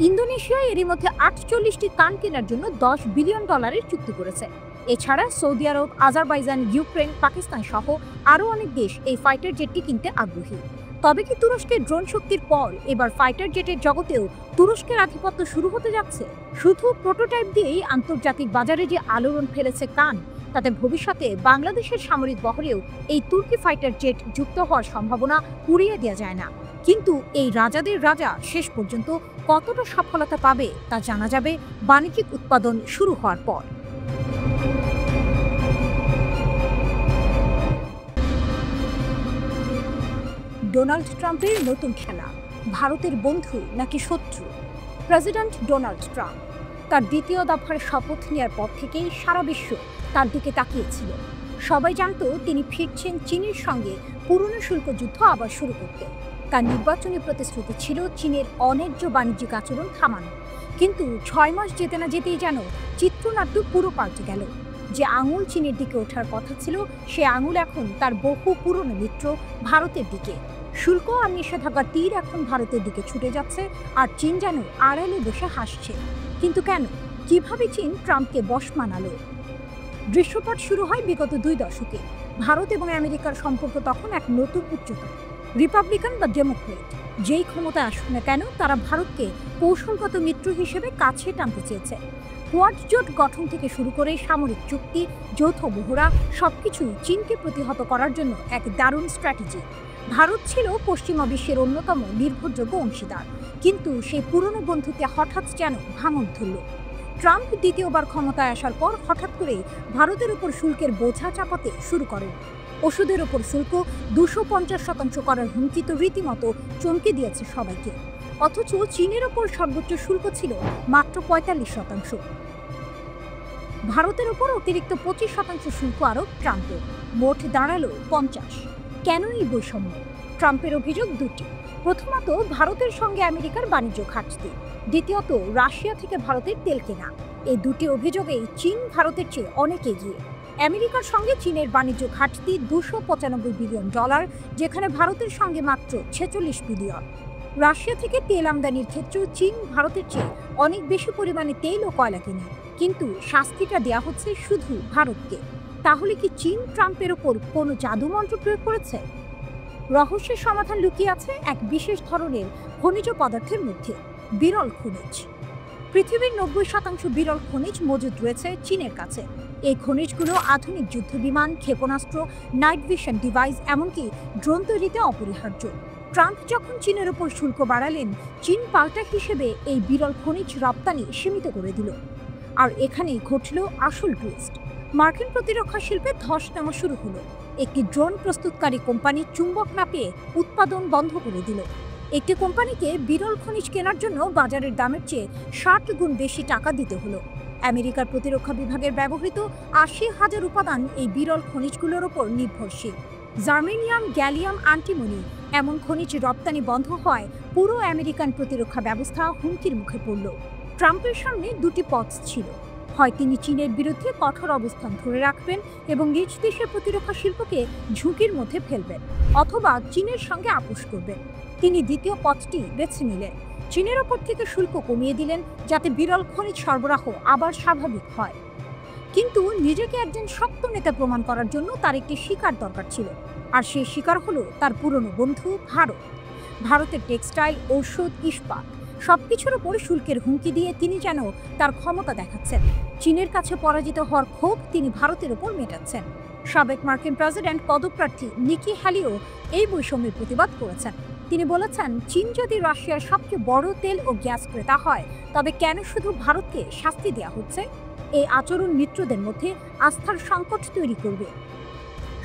ইন্দোনেশিয়া এরই মধ্যে 48টি কান কেনার জন্য $10 বিলিয়ন চুক্তি করেছে। এছাড়া সৌদি আরব, আজারবাইজান, ইউক্রেন, পাকিস্তান সহ আরও অনেক দেশ এই ফাইটার জেটটি কিনতে আগ্রহী। তবে কি তুরস্কের ড্রোন শক্তির পর এবার ফাইটার জেটের জগতেও তুরস্কের আধিপত্য শুরু হতে যাচ্ছে? শুধু প্রোটোটাইপ দিয়েই আন্তর্জাতিক বাজারে যে আলোড়ন ফেলেছে কান, তাতে ভবিষ্যতে বাংলাদেশের সামরিক বহরেও এই তুর্কি ফাইটার জেট যুক্ত হওয়ার সম্ভাবনা উড়িয়ে দেওয়া যায় না। কিন্তু এই রাজাদের রাজা শেষ পর্যন্ত কতটা সফলতা পাবে তা জানা যাবে বাণিজ্যিক উৎপাদন শুরু হওয়ার পর। ডোনাল্ড ট্রাম্পের নতুন খেলা, ভারতের বন্ধু নাকি শত্রু? প্রেসিডেন্ট ডোনাল্ড ট্রাম্প তার দ্বিতীয় দফার শপথ নেওয়ার পর থেকেই সারা বিশ্ব তার দিকে তাকিয়েছিল। সবাই জানত তিনি ফিরছেন চীনের সঙ্গে পুরনো শুল্ক যুদ্ধ আবার শুরু করতে। তার নির্বাচনী প্রতিশ্রুতি ছিল চীনের অন্যায্য বাণিজ্যিক আচরণ থামানো। কিন্তু 6 মাস যেতে না যেতেই যেন চিত্রনাট্য পুরো পাল্টে গেল। যে আঙুল চীনের দিকে ওঠার কথা ছিল, সে আঙুল এখন তার বহু পুরনো মিত্র ভারতের দিকে। শুল্ক আর নিষেধাজ্ঞার তীর এখন ভারতের দিকে ছুটে যাচ্ছে, আর চীন যেন আড়ালে বসে হাসছে। কিন্তু কেন? কিভাবে চীন ট্রাম্পকে বশ মানালো? দৃশ্যপট শুরু হয় বিগত 2 দশকে। ভারত এবং আমেরিকার সম্পর্ক তখন এক নতুন উচ্চতায়। রিপাবলিকান বা ডেমোক্রেট যেই ক্ষমতায় আসুক না কেন, তারা ভারতকে কৌশলগত মিত্র হিসেবে কাছে টানতে চেয়েছে। কোয়াড জোট গঠন থেকে শুরু করে সামরিক চুক্তি, যৌথ মহড়া, সবকিছুই চীনকে প্রতিহত করার জন্য এক দারুণ স্ট্র্যাটেজি। ভারত ছিল পশ্চিমা বিশ্বের অন্যতম নির্ভরযোগ্য অংশীদার, কিন্তু সেই পুরনো বন্ধুত্বে হঠাৎ যেন ভাঙন ধরল। ট্রাম্প দ্বিতীয়বার ক্ষমতায় আসার পর হঠাৎ করে ভারতের উপর শুল্কের বোঝা চাপাতে শুরু করেন। ওষুধের ওপর শুল্ক 250% করার হুমকি তো রীতিমতো চমকে দিয়েছে সবাইকে। অথচ চীনের ওপর সর্বোচ্চ শুল্ক ছিল মাত্র 45%। ভারতের ওপর অতিরিক্ত 25% শুল্ক আরোপ ট্রাম্পের, মোট দাঁড়ালো 50। কেন এই বৈষম্য? ট্রাম্পের অভিযোগ দুটি। প্রথমত, ভারতের সঙ্গে আমেরিকার বাণিজ্য ঘাটতি। দ্বিতীয়ত, রাশিয়া থেকে ভারতের তেল কেনা। এই দুটি অভিযোগেই চীন ভারতের চেয়ে অনেক এগিয়ে। আমেরিকার সঙ্গে চীনের বাণিজ্য ঘাটতি $295 বিলিয়ন, যেখানে ভারতের সঙ্গে মাত্র 46 বিলিয়ন। রাশিয়া থেকে তেল আমদানির ক্ষেত্রেও চীন ভারতের চেয়ে অনেক বেশি পরিমাণে তেল ও কয়লা কেনে, কিন্তু শাস্তিটা দেয়া হচ্ছে শুধু ভারতকে। তাহলে কি চীন ট্রাম্পের ওপর কোনো জাদুমন্ত্র প্রয়োগ করেছে? রহস্যের সমাধান লুকিয়ে আছে এক বিশেষ ধরনের খনিজ পদার্থের মধ্যে, বিরল খনিজ। পৃথিবীর 90% বিরল খনিজ মজুদ রয়েছে চীনের কাছে। এই খনিজগুলো আধুনিক যুদ্ধবিমান, ক্ষেপণাস্ত্র, নাইট ভিশন ডিভাইস, এমনকি ড্রোন তৈরিতে অপরিহার্য। ট্রাম্প যখন চীনের উপর শুল্ক বাড়ালেন, চীন পাল্টা হিসেবে এই বিরল খনিজ রপ্তানি সীমিত করে দিল। আর এখানেই ঘটল আসল টুইস্ট। মার্কিন প্রতিরক্ষা শিল্পে ধস নামা শুরু হলো। একটি ড্রোন প্রস্তুতকারী কোম্পানি চুম্বক না পেয়ে উৎপাদন বন্ধ করে দিল। একটি কোম্পানিকে বিরল খনিজ কেনার জন্য বাজারের দামের চেয়ে 60 গুণ বেশি টাকা দিতে হলো। আমেরিকার প্রতিরক্ষা বিভাগের ব্যবহৃত 80,000 উপাদান এই বিরল খনিজগুলোর ওপর নির্ভরশীল। জার্মেনিয়াম, গ্যালিয়াম, অ্যান্টিমনি এমন খনিজ রপ্তানি বন্ধ হয় পুরো আমেরিকান প্রতিরক্ষা ব্যবস্থা হুমকির মুখে পড়ল। ট্রাম্পের সামনে দুটি পথ ছিল। হয় তিনি চীনের বিরুদ্ধে কঠোর অবস্থান ধরে রাখবেন এবং নিজ দেশের প্রতিরক্ষা শিল্পকে ঝুঁকির মধ্যে ফেলবেন, অথবা চীনের সঙ্গে আপোষ করবেন। তিনি দ্বিতীয় পথটি বেছে নিলেন। চীনের ওপর থেকে শুল্ক কমিয়ে দিলেন যাতে বিরল খনিজ সরবরাহ আবার স্বাভাবিক হয়। কিন্তু নিজেকে একজন শক্ত নেতা প্রমাণ করার জন্য তার একটি শিকার দরকার ছিল, আর সেই শিকার হলো তার পুরনো বন্ধু ভারত। ভারতের টেক্সটাইল, ঔষধ, ইস্পাত সবকিছুর উপর শুল্কের হুমকি দিয়ে তিনি যেন তার ক্ষমতা দেখাচ্ছেন। চীনের কাছে পরাজিত হওয়ার ক্ষোভ তিনি ভারতের উপর মেটাচ্ছেন। সাবেক মার্কিন প্রেসিডেন্ট পদপ্রার্থী নিকি হ্যালিও এই বৈষম্যের প্রতিবাদ করেছেন। তিনি বলেছেন, চীন যদি রাশিয়ার সবচেয়ে বড় তেল ও গ্যাস ক্রেতা হয়, তবে কেন শুধু ভারতকে শাস্তি দেওয়া হচ্ছে? এই আচরণ মিত্রদের মধ্যে আস্থার সংকট তৈরি করবে।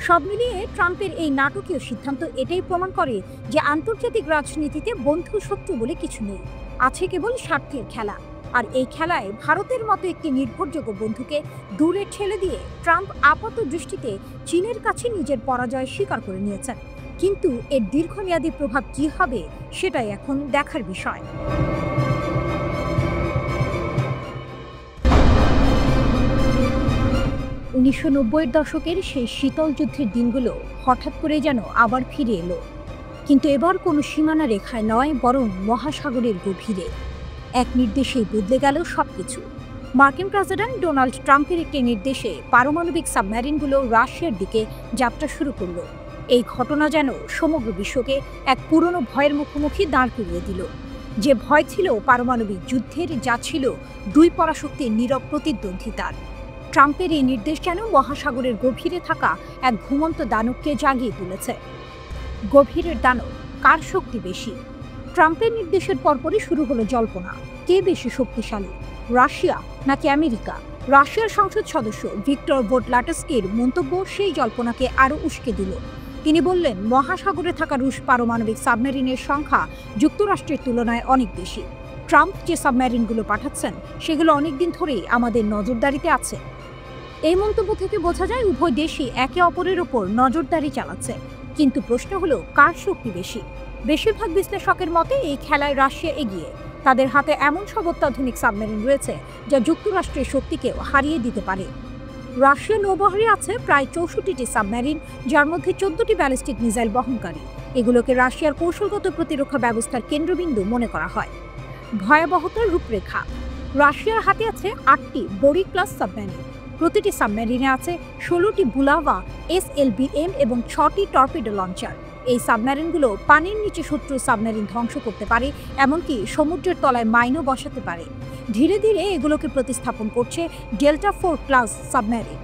সব মিলিয়ে ট্রাম্পের এই নাটকীয় সিদ্ধান্ত এটাই প্রমাণ করে যে আন্তর্জাতিক রাজনীতিতে বন্ধু শত্রু বলে কিছু নেই, আছে কেবল স্বার্থের খেলা। আর এই খেলায় ভারতের মতো একটি নির্ভরযোগ্য বন্ধুকে দূরে ঠেলে দিয়ে ট্রাম্প আপাত দৃষ্টিতে চীনের কাছে নিজের পরাজয় স্বীকার করে নিয়েছেন। কিন্তু এর দীর্ঘমেয়াদী প্রভাব কী হবে সেটাই এখন দেখার বিষয়। 1990-এর দশকের সেই শীতল যুদ্ধের দিনগুলো হঠাৎ করে যেন আবার ফিরে এলো, কিন্তু এবার কোনো সীমানা রেখায় নয়, বরং মহাসাগরের গভীরে। এক নির্দেশেই বদলে গেল সবকিছু। মার্কিন প্রেসিডেন্ট ডোনাল্ড ট্রাম্পের একটি নির্দেশে পারমাণবিক সাবমেরিনগুলো রাশিয়ার দিকে যাত্রা শুরু করলো। এই ঘটনা যেন সমগ্র বিশ্বকে এক পুরনো ভয়ের মুখোমুখি দাঁড় করিয়ে দিল। যে ভয় ছিল পারমাণবিক যুদ্ধের, যা ছিল দুই পরাশক্তির নীরব প্রতিদ্বন্দ্বিতার। ট্রাম্পের এই নির্দেশ যেন মহাসাগরের গভীরে থাকা এক ঘুমন্ত দানবকে জাগিয়ে তুলেছে। গভীরের দানব, কার শক্তি বেশি? ট্রাম্পের নির্দেশের পরপরই শুরু হলো জল্পনা। কে বেশি শক্তিশালী, রাশিয়া নাকি আমেরিকা? রাশিয়ার সংসদ সদস্য ভিক্টর ভোটলাটস্কির মন্তব্য সেই জল্পনাকে আরও উস্কে দিল। তিনি বললেন, মহাসাগরে থাকা রুশ পারমাণবিক সাবমেরিনের সংখ্যা যুক্তরাষ্ট্রের তুলনায় অনেক বেশি। ট্রাম্প যে সাবমেরিনগুলো পাঠাচ্ছেন সেগুলো অনেকদিন ধরেই আমাদের নজরদারিতে আছে। এই মন্তব্য থেকে বোঝা যায় উভয় দেশই একে অপরের ওপর নজরদারি চালাচ্ছে। কিন্তু প্রশ্ন হলো, কার শক্তি বেশি? বেশিরভাগ বিশ্লেষকের মতে এই খেলায় রাশিয়া এগিয়ে। তাদের হাতে এমন সব অত্যাধুনিক সাবমেরিন রয়েছে যা যুক্তরাষ্ট্রের শক্তিকেও হারিয়ে দিতে পারে। রাশিয়ার নৌবহরে আছে প্রায় 64টি সাবমেরিন, যার মধ্যে 14টি ব্যালিস্টিক মিসাইল বহনকারী। এগুলোকে রাশিয়ার কৌশলগত প্রতিরক্ষা ব্যবস্থার কেন্দ্রবিন্দু মনে করা হয়। ভয়াবহতার রূপরেখা, রাশিয়ার হাতে আছে 8টি বোরি ক্লাস সাবমেরিন। প্রতিটি সাবমেরিনে আছে 16টি বুলাভা SLBM এবং 6টি টর্পিডো লঞ্চার। এই সাবমেরিনগুলো পানির নিচে শত্রু সাবমেরিন ধ্বংস করতে পারে, এমনকি সমুদ্রের তলায় মাইনও বসাতে পারে। ধীরে ধীরে এগুলোকে প্রতিস্থাপন করছে ডেল্টা 4 ক্লাস সাবমেরিন।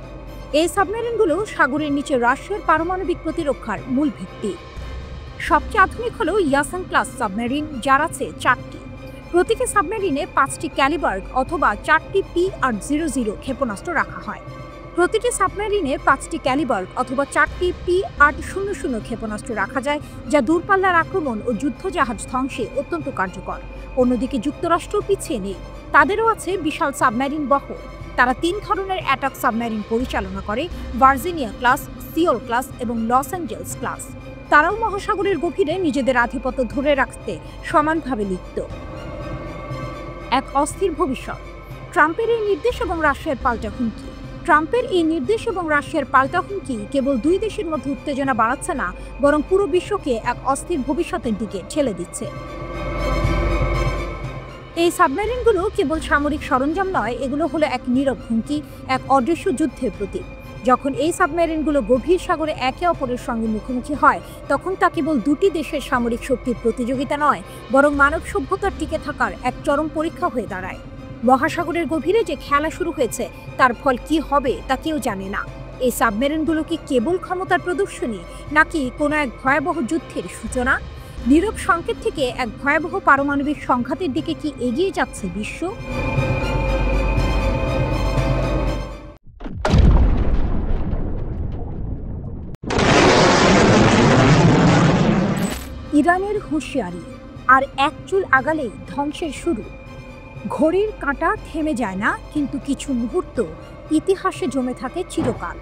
এই সাবমেরিনগুলো সাগরের নিচে রাশিয়ার পারমাণবিক প্রতিরক্ষার মূল ভিত্তি। সবচেয়ে আধুনিক হলো ইয়াসেন ক্লাস সাবমেরিন, যার আছে 4টি। প্রতিটি সাবমেরিনে 5টি ক্যালিবার্গ অথবা 4টি P-800 ক্ষেপণাস্ত্র রাখা হয়। প্রতিটি সাবমেরিনে 5টি ক্যালিবার্গ অথবা 4টি P-800 ক্ষেপণাস্ত্র রাখা যায়, যা দূরপাল্লার আক্রমণ ও যুদ্ধজাহাজ ধ্বংসে অত্যন্ত কার্যকর। অন্যদিকে যুক্তরাষ্ট্র পিছিয়ে নেই, তাদেরও আছে বিশাল সাবমেরিন বহর। তারা 3 ধরনের অ্যাটাক সাবমেরিন পরিচালনা করে: ভার্জিনিয়া ক্লাস, সিওল ক্লাস এবং লস অ্যাঞ্জেলস ক্লাস। তারাও মহাসাগরের গভীরে নিজেদের আধিপত্য ধরে রাখতে সমানভাবে লিপ্ত। এক অস্থির ভবিষ্যৎ। ট্রাম্পের এই নির্দেশ এবং রাশিয়ার পাল্টা হুমকি। ট্রাম্পের এই নির্দেশ এবং রাশিয়ার পাল্টা হুমকি কেবল দুই দেশের মধ্যে উত্তেজনা বাড়াচ্ছে না, বরং পুরো বিশ্বকে এক অস্থির ভবিষ্যতের দিকে ঠেলে দিচ্ছে। এই সাবমেরিনগুলো কেবল সামরিক সরঞ্জাম নয়, এগুলো হলো এক নীরব হুমকি, এক অদৃশ্য যুদ্ধের প্রতীক। যখন এই সাবমেরিনগুলো গভীর সাগরে একে অপরের সঙ্গে মুখোমুখি হয়, তখন তা কেবল দুটি দেশের সামরিক শক্তির প্রতিযোগিতা নয়, বরং মানব সভ্যতার টিকে থাকার এক চরম পরীক্ষা হয়ে দাঁড়ায়। মহাসাগরের গভীরে যে খেলা শুরু হয়েছে তার ফল কি হবে তা কেউ জানে না। এই সাবমেরিনগুলো কি কেবল ক্ষমতার প্রদর্শনী, নাকি কোনো এক ভয়াবহ যুদ্ধের সূচনা? নীরব সংকেত থেকে এক ভয়াবহ পারমাণবিক সংঘাতের দিকে কি এগিয়ে যাচ্ছে বিশ্ব? ইরানের হুঁশিয়ারি, আর এক চুল আগালেই ধ্বংসের শুরু। ঘড়ির কাঁটা থেমে যায় না, কিন্তু কিছু মুহূর্ত ইতিহাসে জমে থাকে চিরকাল।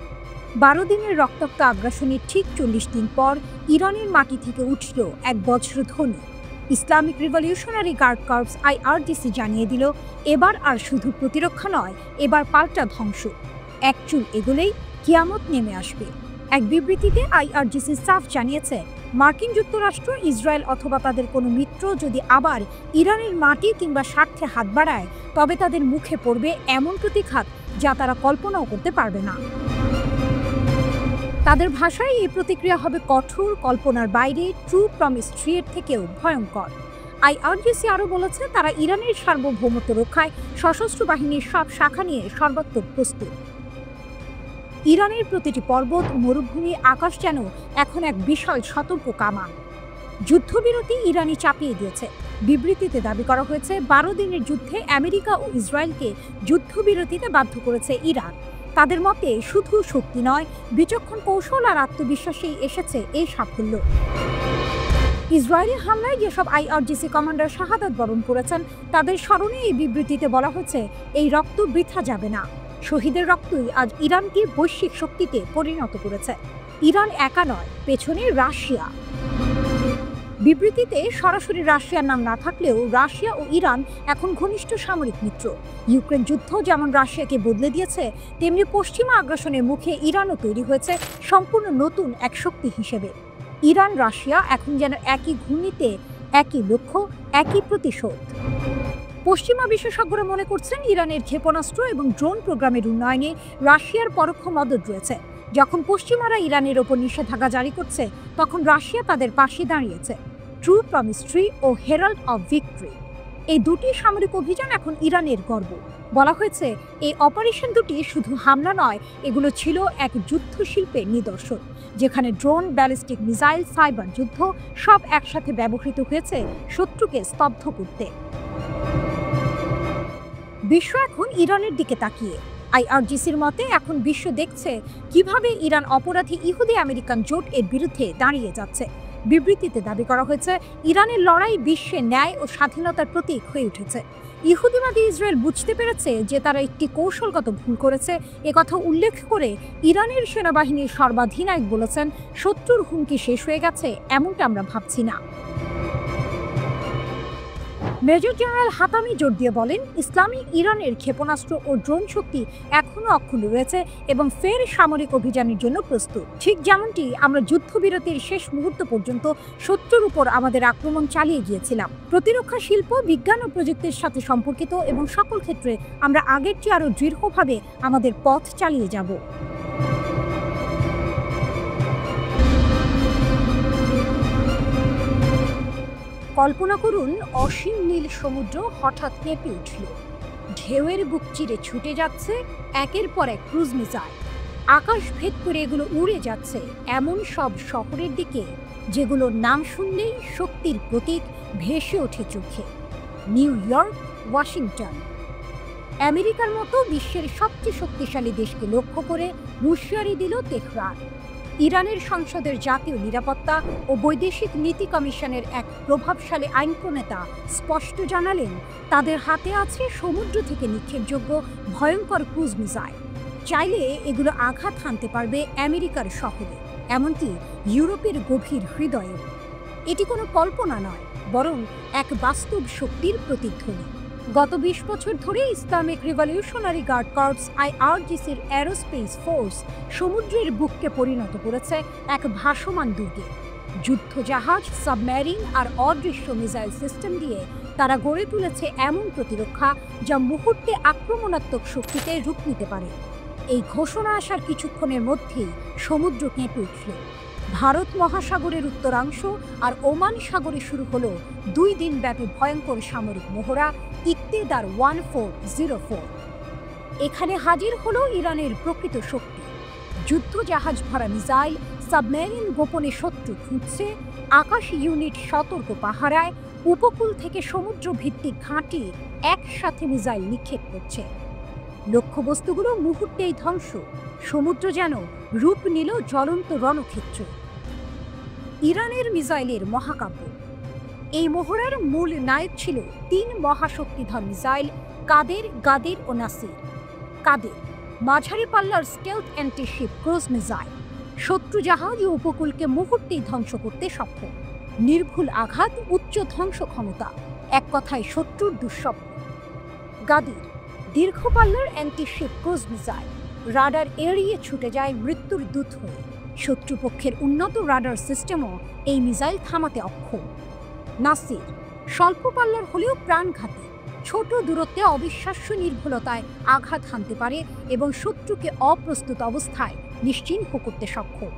12 দিনের রক্তাক্ত আগ্রাসনের ঠিক 40 দিন পর ইরানের মাটি থেকে উঠল এক বজ্রধ্বনি। Islamic revolutionary guard corps IRGC জানিয়ে দিল, এবার আর শুধু প্রতিরক্ষা নয়, এবার পাল্টা ধ্বংস। এক চুল এগোলেই কিয়ামত নেমে আসবে। এক বিবৃতিতে IRGC স্টাফ জানিয়েছে, মার্কিন যুক্তরাষ্ট্র, ইসরায়েল অথবা তাদের কোনো মিত্র যদি আবার ইরানের মাটি কিংবা স্বার্থে হাত বাড়ায়, তবে তাদের মুখে পড়বে এমন প্রতিঘাত যা তারা কল্পনাও করতে পারবে না। তাদের ভাষায় এই প্রতিক্রিয়া হবে কঠোর, কল্পনার বাইরে, ট্রু প্রমিস 3 এর থেকেও ভয়ঙ্কর। IRGC আরও বলেছে, তারা ইরানের সার্বভৌমত্ব রক্ষায় সশস্ত্র বাহিনীর সব শাখা নিয়ে সর্বাত্মক প্রস্তুত। ইরানের প্রতিটি পর্বত, মরুভূমি, আকাশ যেন এখন এক বিশাল সতর্ক কামান। যুদ্ধবিরতি ইরানি চাপিয়ে দিয়েছে। বিবৃতিতে দাবি করা হয়েছে, 12 দিনের যুদ্ধে আমেরিকা ও ইসরায়েলকে যুদ্ধবিরতিতে বাধ্য করেছে ইরান। তাদের মতে শুধু শক্তি নয়, বিচক্ষণ কৌশল আর আত্মবিশ্বাসেই এসেছে এই সাফল্য। ইসরায়েলি হামলায় যেসব IRGC কমান্ডার শাহাদাত বরণ করেছেন, তাদের স্মরণে এই বিবৃতিতে বলা হয়েছে, এই রক্ত বৃথা যাবে না। শহীদের রক্তই আজ ইরানকে বৈশ্বিক শক্তিতে পরিণত করেছে। ইরান একা নয়, পেছনে রাশিয়া। বিবৃতিতে সরাসরি রাশিয়ার নাম না থাকলেও রাশিয়া ও ইরান এখন ঘনিষ্ঠ সামরিক মিত্র। ইউক্রেন যুদ্ধ যেমন রাশিয়াকে বদলে দিয়েছে, তেমনি পশ্চিমা আগ্রাসনের মুখে ইরানও তৈরি হয়েছে সম্পূর্ণ নতুন এক শক্তি হিসেবে। ইরান রাশিয়া এখন যেন একই ঘূর্ণিতে, একই লক্ষ্য, একই প্রতিশোধ। পশ্চিমা বিশেষজ্ঞরা মনে করছেন, ইরানের ক্ষেপণাস্ত্র এবং ড্রোন প্রোগ্রামের উন্নয়নে রাশিয়ার পরোক্ষ মদত রয়েছে। যখন পশ্চিমারা ইরানের ওপর নিষেধাজ্ঞা জারি করছে, তখন রাশিয়া তাদের পাশে দাঁড়িয়েছে। ট্রু প্রমিস 3 ও হেরাল্ড অফ ভিক্টরি, এই দুটি সামরিক অভিযান এখন ইরানের গর্ব। বলা হয়েছে, এই অপারেশন দুটি শুধু হামলা নয়, এগুলো ছিল এক যুদ্ধশিল্পের নিদর্শন, যেখানে ড্রোন, ব্যালিস্টিক মিসাইল, সাইবার যুদ্ধ সব একসাথে ব্যবহৃত হয়েছে শত্রুকে স্তব্ধ করতে। বিশ্ব এখন ইরানের দিকে তাকিয়ে। IRGCর মতে, এখন বিশ্ব দেখছে কিভাবে ইরান অপরাধী ইহুদি আমেরিকান জোট এর বিরুদ্ধে দাঁড়িয়ে যাচ্ছে। বিবৃতিতে দাবি করা হয়েছে, ইরানের লড়াই বিশ্বে ন্যায় ও স্বাধীনতার প্রতীক হয়ে উঠেছে। ইহুদিবাদী ইসরায়েল বুঝতে পেরেছে যে তারা একটি কৌশলগত ভুল করেছে। একথা উল্লেখ করে ইরানের সেনাবাহিনীর সর্বাধিনায়ক বলেছেন, শত্রুর হুমকি শেষ হয়ে গেছে এমনটা আমরা ভাবছি না। মেজর জেনারেল হাতামি জোর দিয়ে বলেন, ইসলামী ইরানের ক্ষেপণাস্ত্র ও ড্রোন শক্তি এখনও অক্ষুণ্ণ রয়েছে এবং ফের সামরিক অভিযানের জন্য প্রস্তুত। ঠিক যেমনটি আমরা যুদ্ধবিরতির শেষ মুহূর্ত পর্যন্ত শত্রুর উপর আমাদের আক্রমণ চালিয়ে গিয়েছিলাম। প্রতিরক্ষা শিল্প, বিজ্ঞান ও প্রযুক্তির সাথে সম্পর্কিত এবং সকল ক্ষেত্রে আমরা আগের চেয়ে আরও দৃঢ়ভাবে আমাদের পথ চালিয়ে যাব। কল্পনা করুন, অসীম নীল সমুদ্র হঠাৎ কেঁপে উঠল। ঢেউয়ের বুক চিরে ছুটে যাচ্ছে একের পর এক ক্রুজ মিসাইল। আকাশ ভেদ করে এগুলো উড়ে যাচ্ছে এমন সব শহরের দিকে যেগুলোর নাম শুনলেই শক্তির প্রতীক ভেসে ওঠে চোখে। New York, Washington. আমেরিকার মতো বিশ্বের সবচেয়ে শক্তিশালী দেশকে লক্ষ্য করে হুঁশিয়ারি দিল তেহরান। ইরানের সংসদের জাতীয় নিরাপত্তা ও বৈদেশিক নীতি কমিশনের এক প্রভাবশালী আইন প্রণেতা স্পষ্ট জানালেন, তাদের হাতে আছে সমুদ্র থেকে নিক্ষেপযোগ্য ভয়ঙ্কর ক্রুজ মিসাইল। চাইলে এগুলো আঘাত হানতে পারবে আমেরিকার শহরে, এমনকি ইউরোপের গভীর হৃদয়ে। এটি কোনো কল্পনা নয়, বরং এক বাস্তব শক্তির প্রতিধ্বনি। গত 20 বছর ধরে ইসলামিক রিভলিউশনারি গার্ড কর্পস IRGCর অ্যারোস্পেস ফোর্স সমুদ্রের বুককে পরিণত করেছে এক ভাসমান দুর্গে। যুদ্ধজাহাজ, সাবমেরিন আর অদৃশ্য মিসাইল সিস্টেম দিয়ে তারা গড়ে তুলেছে এমন প্রতিরক্ষা যা মুহূর্তে আক্রমণাত্মক শক্তিতে রূপ নিতে পারে। এই ঘোষণা আসার কিছুক্ষণের মধ্যেই সমুদ্র কেঁপে উঠল। ভারত মহাসাগরের উত্তরাংশ আর ওমান সাগরে শুরু হলো 2 দিনব্যাপী ভয়ঙ্কর সামরিক মহড়া ইকতেদার 1404। এখানে হাজির হলো ইরানের প্রকৃত শক্তি। যুদ্ধ জাহাজ ভরা মিসাইল, সাবমেরিন গোপনে শত্রু খুঁজছে, আকাশ ইউনিট সতর্ক পাহারায়, উপকূল থেকে সমুদ্র ভিত্তিক ঘাঁটি একসাথে মিসাইল নিক্ষেপ করছে। লক্ষ্যবস্তুগুলো মুহূর্তেই ধ্বংস, সমুদ্র যেন রূপ নিল জ্বলন্ত রণক্ষেত্র। ইরানের মিসাইলের মহাকাব্য। এই মহড়ার মূল নায়ক ছিল 3 মহাশক্তিধর মিসাইল কাদের, গাদির ও নাসির। কাদের মাঝারি পাল্লার স্টেলথ অ্যান্টিশিপ ক্রুজ মিসাইল, শত্রু জাহাজ ও উপকূলকে মুহূর্তেই ধ্বংস করতে সক্ষম। নির্ভুল আঘাত, উচ্চ ধ্বংস ক্ষমতা, এক কথায় শত্রুর দুঃস্বপ্ন। গাদির দীর্ঘ পাল্লার অ্যান্টিশিপ ক্রুজ মিসাইল, রাডার এড়িয়ে ছুটে যায় মৃত্যুর দূত হয়ে। শত্রুপক্ষের উন্নত রাডার সিস্টেমও এই মিসাইল থামাতে অক্ষম। নাসির স্বল্প পাল্লার হলেও প্রাণঘাতী, ছোট দূরত্বে অবিশ্বাস্য নির্ভুলতায় আঘাত হানতে পারে এবং শত্রুকে অপ্রস্তুত অবস্থায় নিশ্চিহ্ন করতে সক্ষম।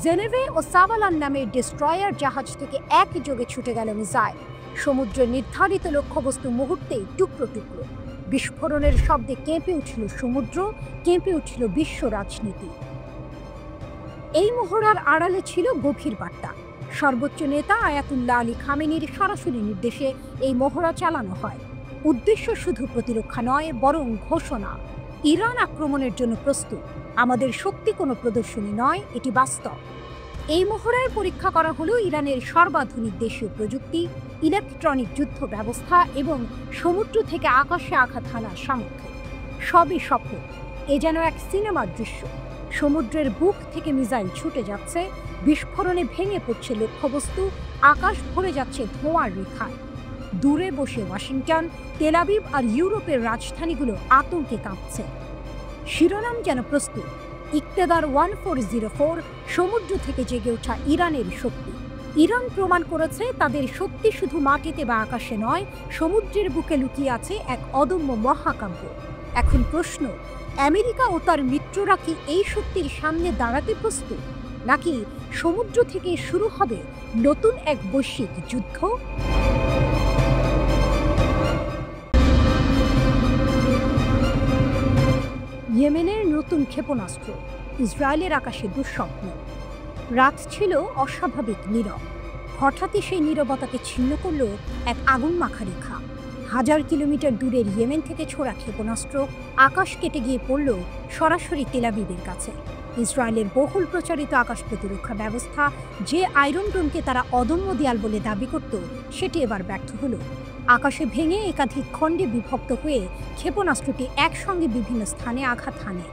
জেনেভে ও সাভালান নামের ডেস্ট্রয়ার জাহাজ থেকে একযোগে ছুটে গেল মিসাইল। সমুদ্রের নির্ধারিত লক্ষ্যবস্তু মুহূর্তেই টুকরো টুকরো। বিস্ফোরণের শব্দে কেঁপে উঠল সমুদ্র, কেঁপে উঠল বিশ্ব রাজনীতি। এই মহড়ার আড়ালে ছিল গভীর বার্তা। সর্বোচ্চ নেতা আয়াতুল্লাহ আলী খামেনির সরাসরি নির্দেশে এই মহড়া চালানো হয়। উদ্দেশ্য শুধু প্রতিরক্ষা নয়, বরং ঘোষণা, ইরান আক্রমণের জন্য প্রস্তুত। আমাদের শক্তি কোনো প্রদর্শনী নয়, এটি বাস্তব। এই মহড়ায় পরীক্ষা করা হলো ইরানের সর্বাধুনিক দেশীয় প্রযুক্তি, ইলেকট্রনিক যুদ্ধ ব্যবস্থা এবং সমুদ্র থেকে আকাশে আঘাত হানার সামর্থ্য। সবই সফল। এ যেন এক সিনেমার দৃশ্য। সমুদ্রের বুক থেকে মিসাইল ছুটে যাচ্ছে, বিস্ফোরণে ভেঙে পড়ছে লক্ষ্যবস্তু, আকাশ ভরে যাচ্ছে ধোঁয়ার রেখায়। দূরে বসে ওয়াশিংটন, তেল আবিব আর ইউরোপের রাজধানীগুলো আতঙ্কে কাঁপছে। শিরোনাম যেন প্রস্তুত, ইকতেদার 1404, সমুদ্র থেকে জেগে ওঠা ইরানের শক্তি। ইরান প্রমাণ করেছে তাদের শক্তি শুধু মাটিতে বা আকাশে নয়, সমুদ্রের বুকে লুকিয়ে আছে এক অদম্য মহাকাব্য। এখন প্রশ্ন, আমেরিকা ও তার মিত্ররা কি এই শক্তির সামনে দাঁড়াতে প্রস্তুত, নাকি সমুদ্র থেকে শুরু হবে নতুন এক বৈশ্বিক যুদ্ধ? ইয়েমেনের নতুন ক্ষেপণাস্ত্র, ইসরায়েলের আকাশে দুঃস্বপ্ন। রাত ছিল অস্বাভাবিক নীরব। হঠাৎই সেই নীরবতাকে ছিন্ন করল এক আগুন মাখা রেখা। 1000 কিলোমিটার দূরের ইয়েমেন থেকে ছোড়া ক্ষেপণাস্ত্র আকাশ কেটে গিয়ে পড়ল সরাসরি তেল আবিবের কাছে। ইসরায়েলের বহুল প্রচারিত আকাশ প্রতিরক্ষা ব্যবস্থা, যে আয়রন ডোমকে তারা অদম্য দেয়াল বলে দাবি করত, সেটি এবার ব্যর্থ হলো। আকাশে ভেঙে একাধিক খণ্ডে বিভক্ত হয়ে ক্ষেপণাস্ত্রটি একসঙ্গে বিভিন্ন স্থানে আঘাত হানে।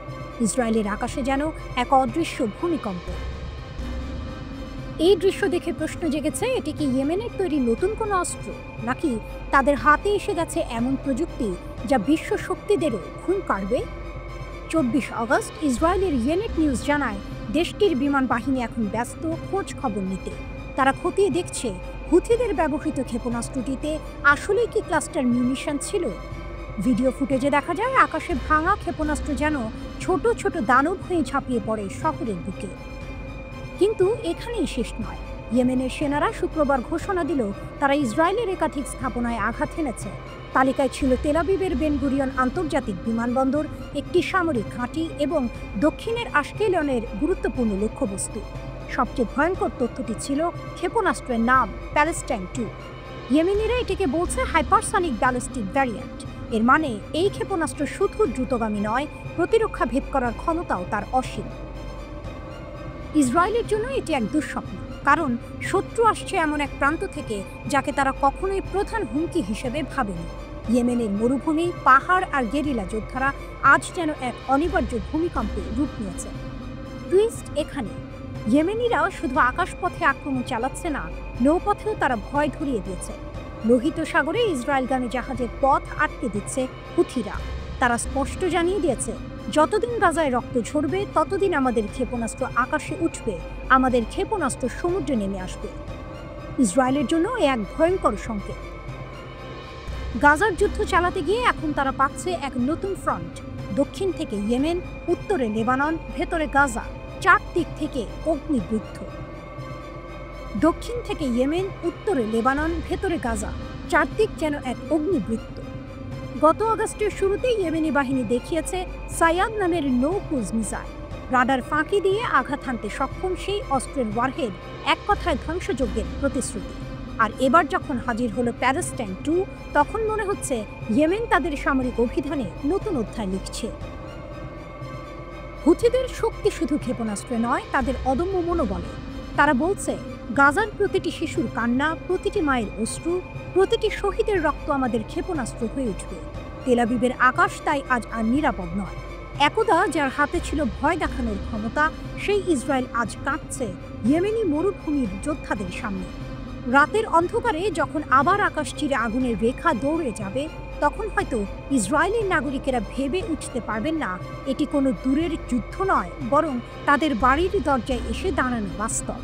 ইসরায়েলের আকাশে যেন এক অদৃশ্য ভূমিকম্প। এই দৃশ্য দেখে প্রশ্ন জেগেছে, এটি কি ইয়েমেনের তৈরি নতুন কোনো অস্ত্র, নাকি তাদের হাতে এসে গেছে এমন প্রযুক্তি যা বিশ্ব শক্তিদেরও ঘুম কাড়বে? 24 আগস্ট ইসরায়েলের ইয়েনেট নিউজ জানায়, দেশটির বিমান বাহিনী এখন ব্যস্ত খোঁজ খবর নিতে। তারা খতিয়ে দেখছে হুথিদের ব্যবহৃত ক্ষেপণাস্ত্রটিতে আসলেই কি ক্লাস্টার মিউনিশন ছিল। ভিডিও ফুটেজে দেখা যায় আকাশে ভাঙা ক্ষেপণাস্ত্র যেন ছোট ছোট দানব হয়ে ঝাঁপিয়ে পড়ে শহরের বুকে। কিন্তু এখানেই শেষ নয়। ইয়েমেনের সেনারা শুক্রবার ঘোষণা দিল তারা ইসরায়েলের একাধিক স্থাপনায় আঘাত হেনেছে। তালিকায় ছিল তেল আবিবের বেন গুরিয়ন আন্তর্জাতিক বিমানবন্দর, একটি সামরিক ঘাঁটি এবং দক্ষিণের আশকেলনের গুরুত্বপূর্ণ লক্ষ্যবস্তু। সবচেয়ে ভয়ঙ্কর তথ্যটি ছিল ক্ষেপণাস্ত্রের নাম প্যালেস্টাইন 2। ইয়েমেনিরা এটিকে বলছে হাইপারসনিক ব্যালিস্টিক ভ্যারিয়েন্ট। এর মানে এই ক্ষেপণাস্ত্র শুধু দ্রুতগামী নয়, প্রতিরক্ষা ভেদ করার ক্ষমতাও তার অসীম। ইসরায়েলের জন্য এটি এক দুঃস্বপ্ন, কারণ শত্রু আসছে এমন এক প্রান্ত থেকে যাকে তারা কখনোই প্রধান হুমকি হিসেবে ভাবেনি। ইয়েমেনের মরুভূমি, পাহাড় আর গেরিলা যোদ্ধারা আজ যেন এক অনিবার্য ভূমিকম্পে রূপ নিয়েছে। টুইস্ট এখানে, ইয়েমেনিরা শুধু আকাশপথে আক্রমণ চালাচ্ছে না, নৌপথেও তারা ভয় ধরিয়ে দিয়েছে। লোহিত সাগরে ইসরায়েলগামী জাহাজের পথ আটকে দিচ্ছে হুথিরা। তারা স্পষ্ট জানিয়ে দিয়েছে, যতদিন গাজায় রক্ত ঝরবে ততদিন আমাদের ক্ষেপণাস্ত্র আকাশে উঠবে, আমাদের ক্ষেপণাস্ত্র সমুদ্রে নেমে আসবে। ইসরায়েলের জন্য এ এক ভয়ঙ্কর সংকেত। গাজার যুদ্ধ চালাতে গিয়ে এখন তারা পাচ্ছে এক নতুন ফ্রন্ট। দক্ষিণ থেকে ইয়েমেন, উত্তরে লেবানন, ভেতরে গাজা, চারদিক থেকে অগ্নিবৃদ্ধ। দক্ষিণ থেকে ইয়েমেন, উত্তরে লেবানন, ভেতরে গাজা, চারদিক যেন এক অগ্নিবৃত্ত। গত আগস্টের শুরুতে ইয়েমেনি বাহিনী দেখিয়েছে সায়াদ নামের নো ক্রুজ মিসাইল। রাডার ফাঁকি দিয়ে আঘাত হানতে সক্ষম সেই অস্ত্রের ওয়ারহেড এক কথায় ধ্বংসযজ্ঞের প্রতিশ্রুতি। আর এবার যখন হাজির হলো প্যালেস্টাইন 2, তখন মনে হচ্ছে ইয়েমেন তাদের সামরিক অভিযানে নতুন অধ্যায় লিখছে। হুথিদের শক্তি শুধু ক্ষেপণাস্ত্রে নয়, তাদের অদম্য মনোবলে। তারা বলছে, গাজার প্রতিটি শিশুর কান্না, প্রতিটি মায়ের অশ্রু, প্রতিটি শহীদের রক্ত আমাদের ক্ষেপণাস্ত্র হয়ে উঠবে। তেল আবিবের আকাশ তাই আজ আর নিরাপদ নয়। একদা যার হাতে ছিল ভয় দেখানোর ক্ষমতা, সেই ইসরায়েল আজ কাঁপছে ইয়েমেনি মরুভূমির যোদ্ধাদের সামনে। রাতের অন্ধকারে যখন আবার আকাশ চিরে আগুনের রেখা দৌড়ে যাবে, তখন হয়তো ইসরায়েলের নাগরিকেরা ভেবে উঠতে পারবেন না এটি কোনো দূরের যুদ্ধ নয়, বরং তাদের বাড়ির দরজায় এসে দাঁড়ানো বাস্তব।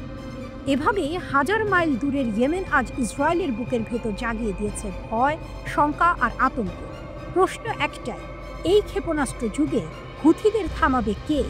এভাবে হাজার মাইল দূরের ইয়েমেন আজ ইসরায়েলের বুকের ভেতর জাগিয়ে দিয়েছে ভয়, শঙ্কা আর আতঙ্ক। প্রশ্ন একটাই, এই ক্ষেপণাস্ত্র যুগে হুথিদের থামাবে কে?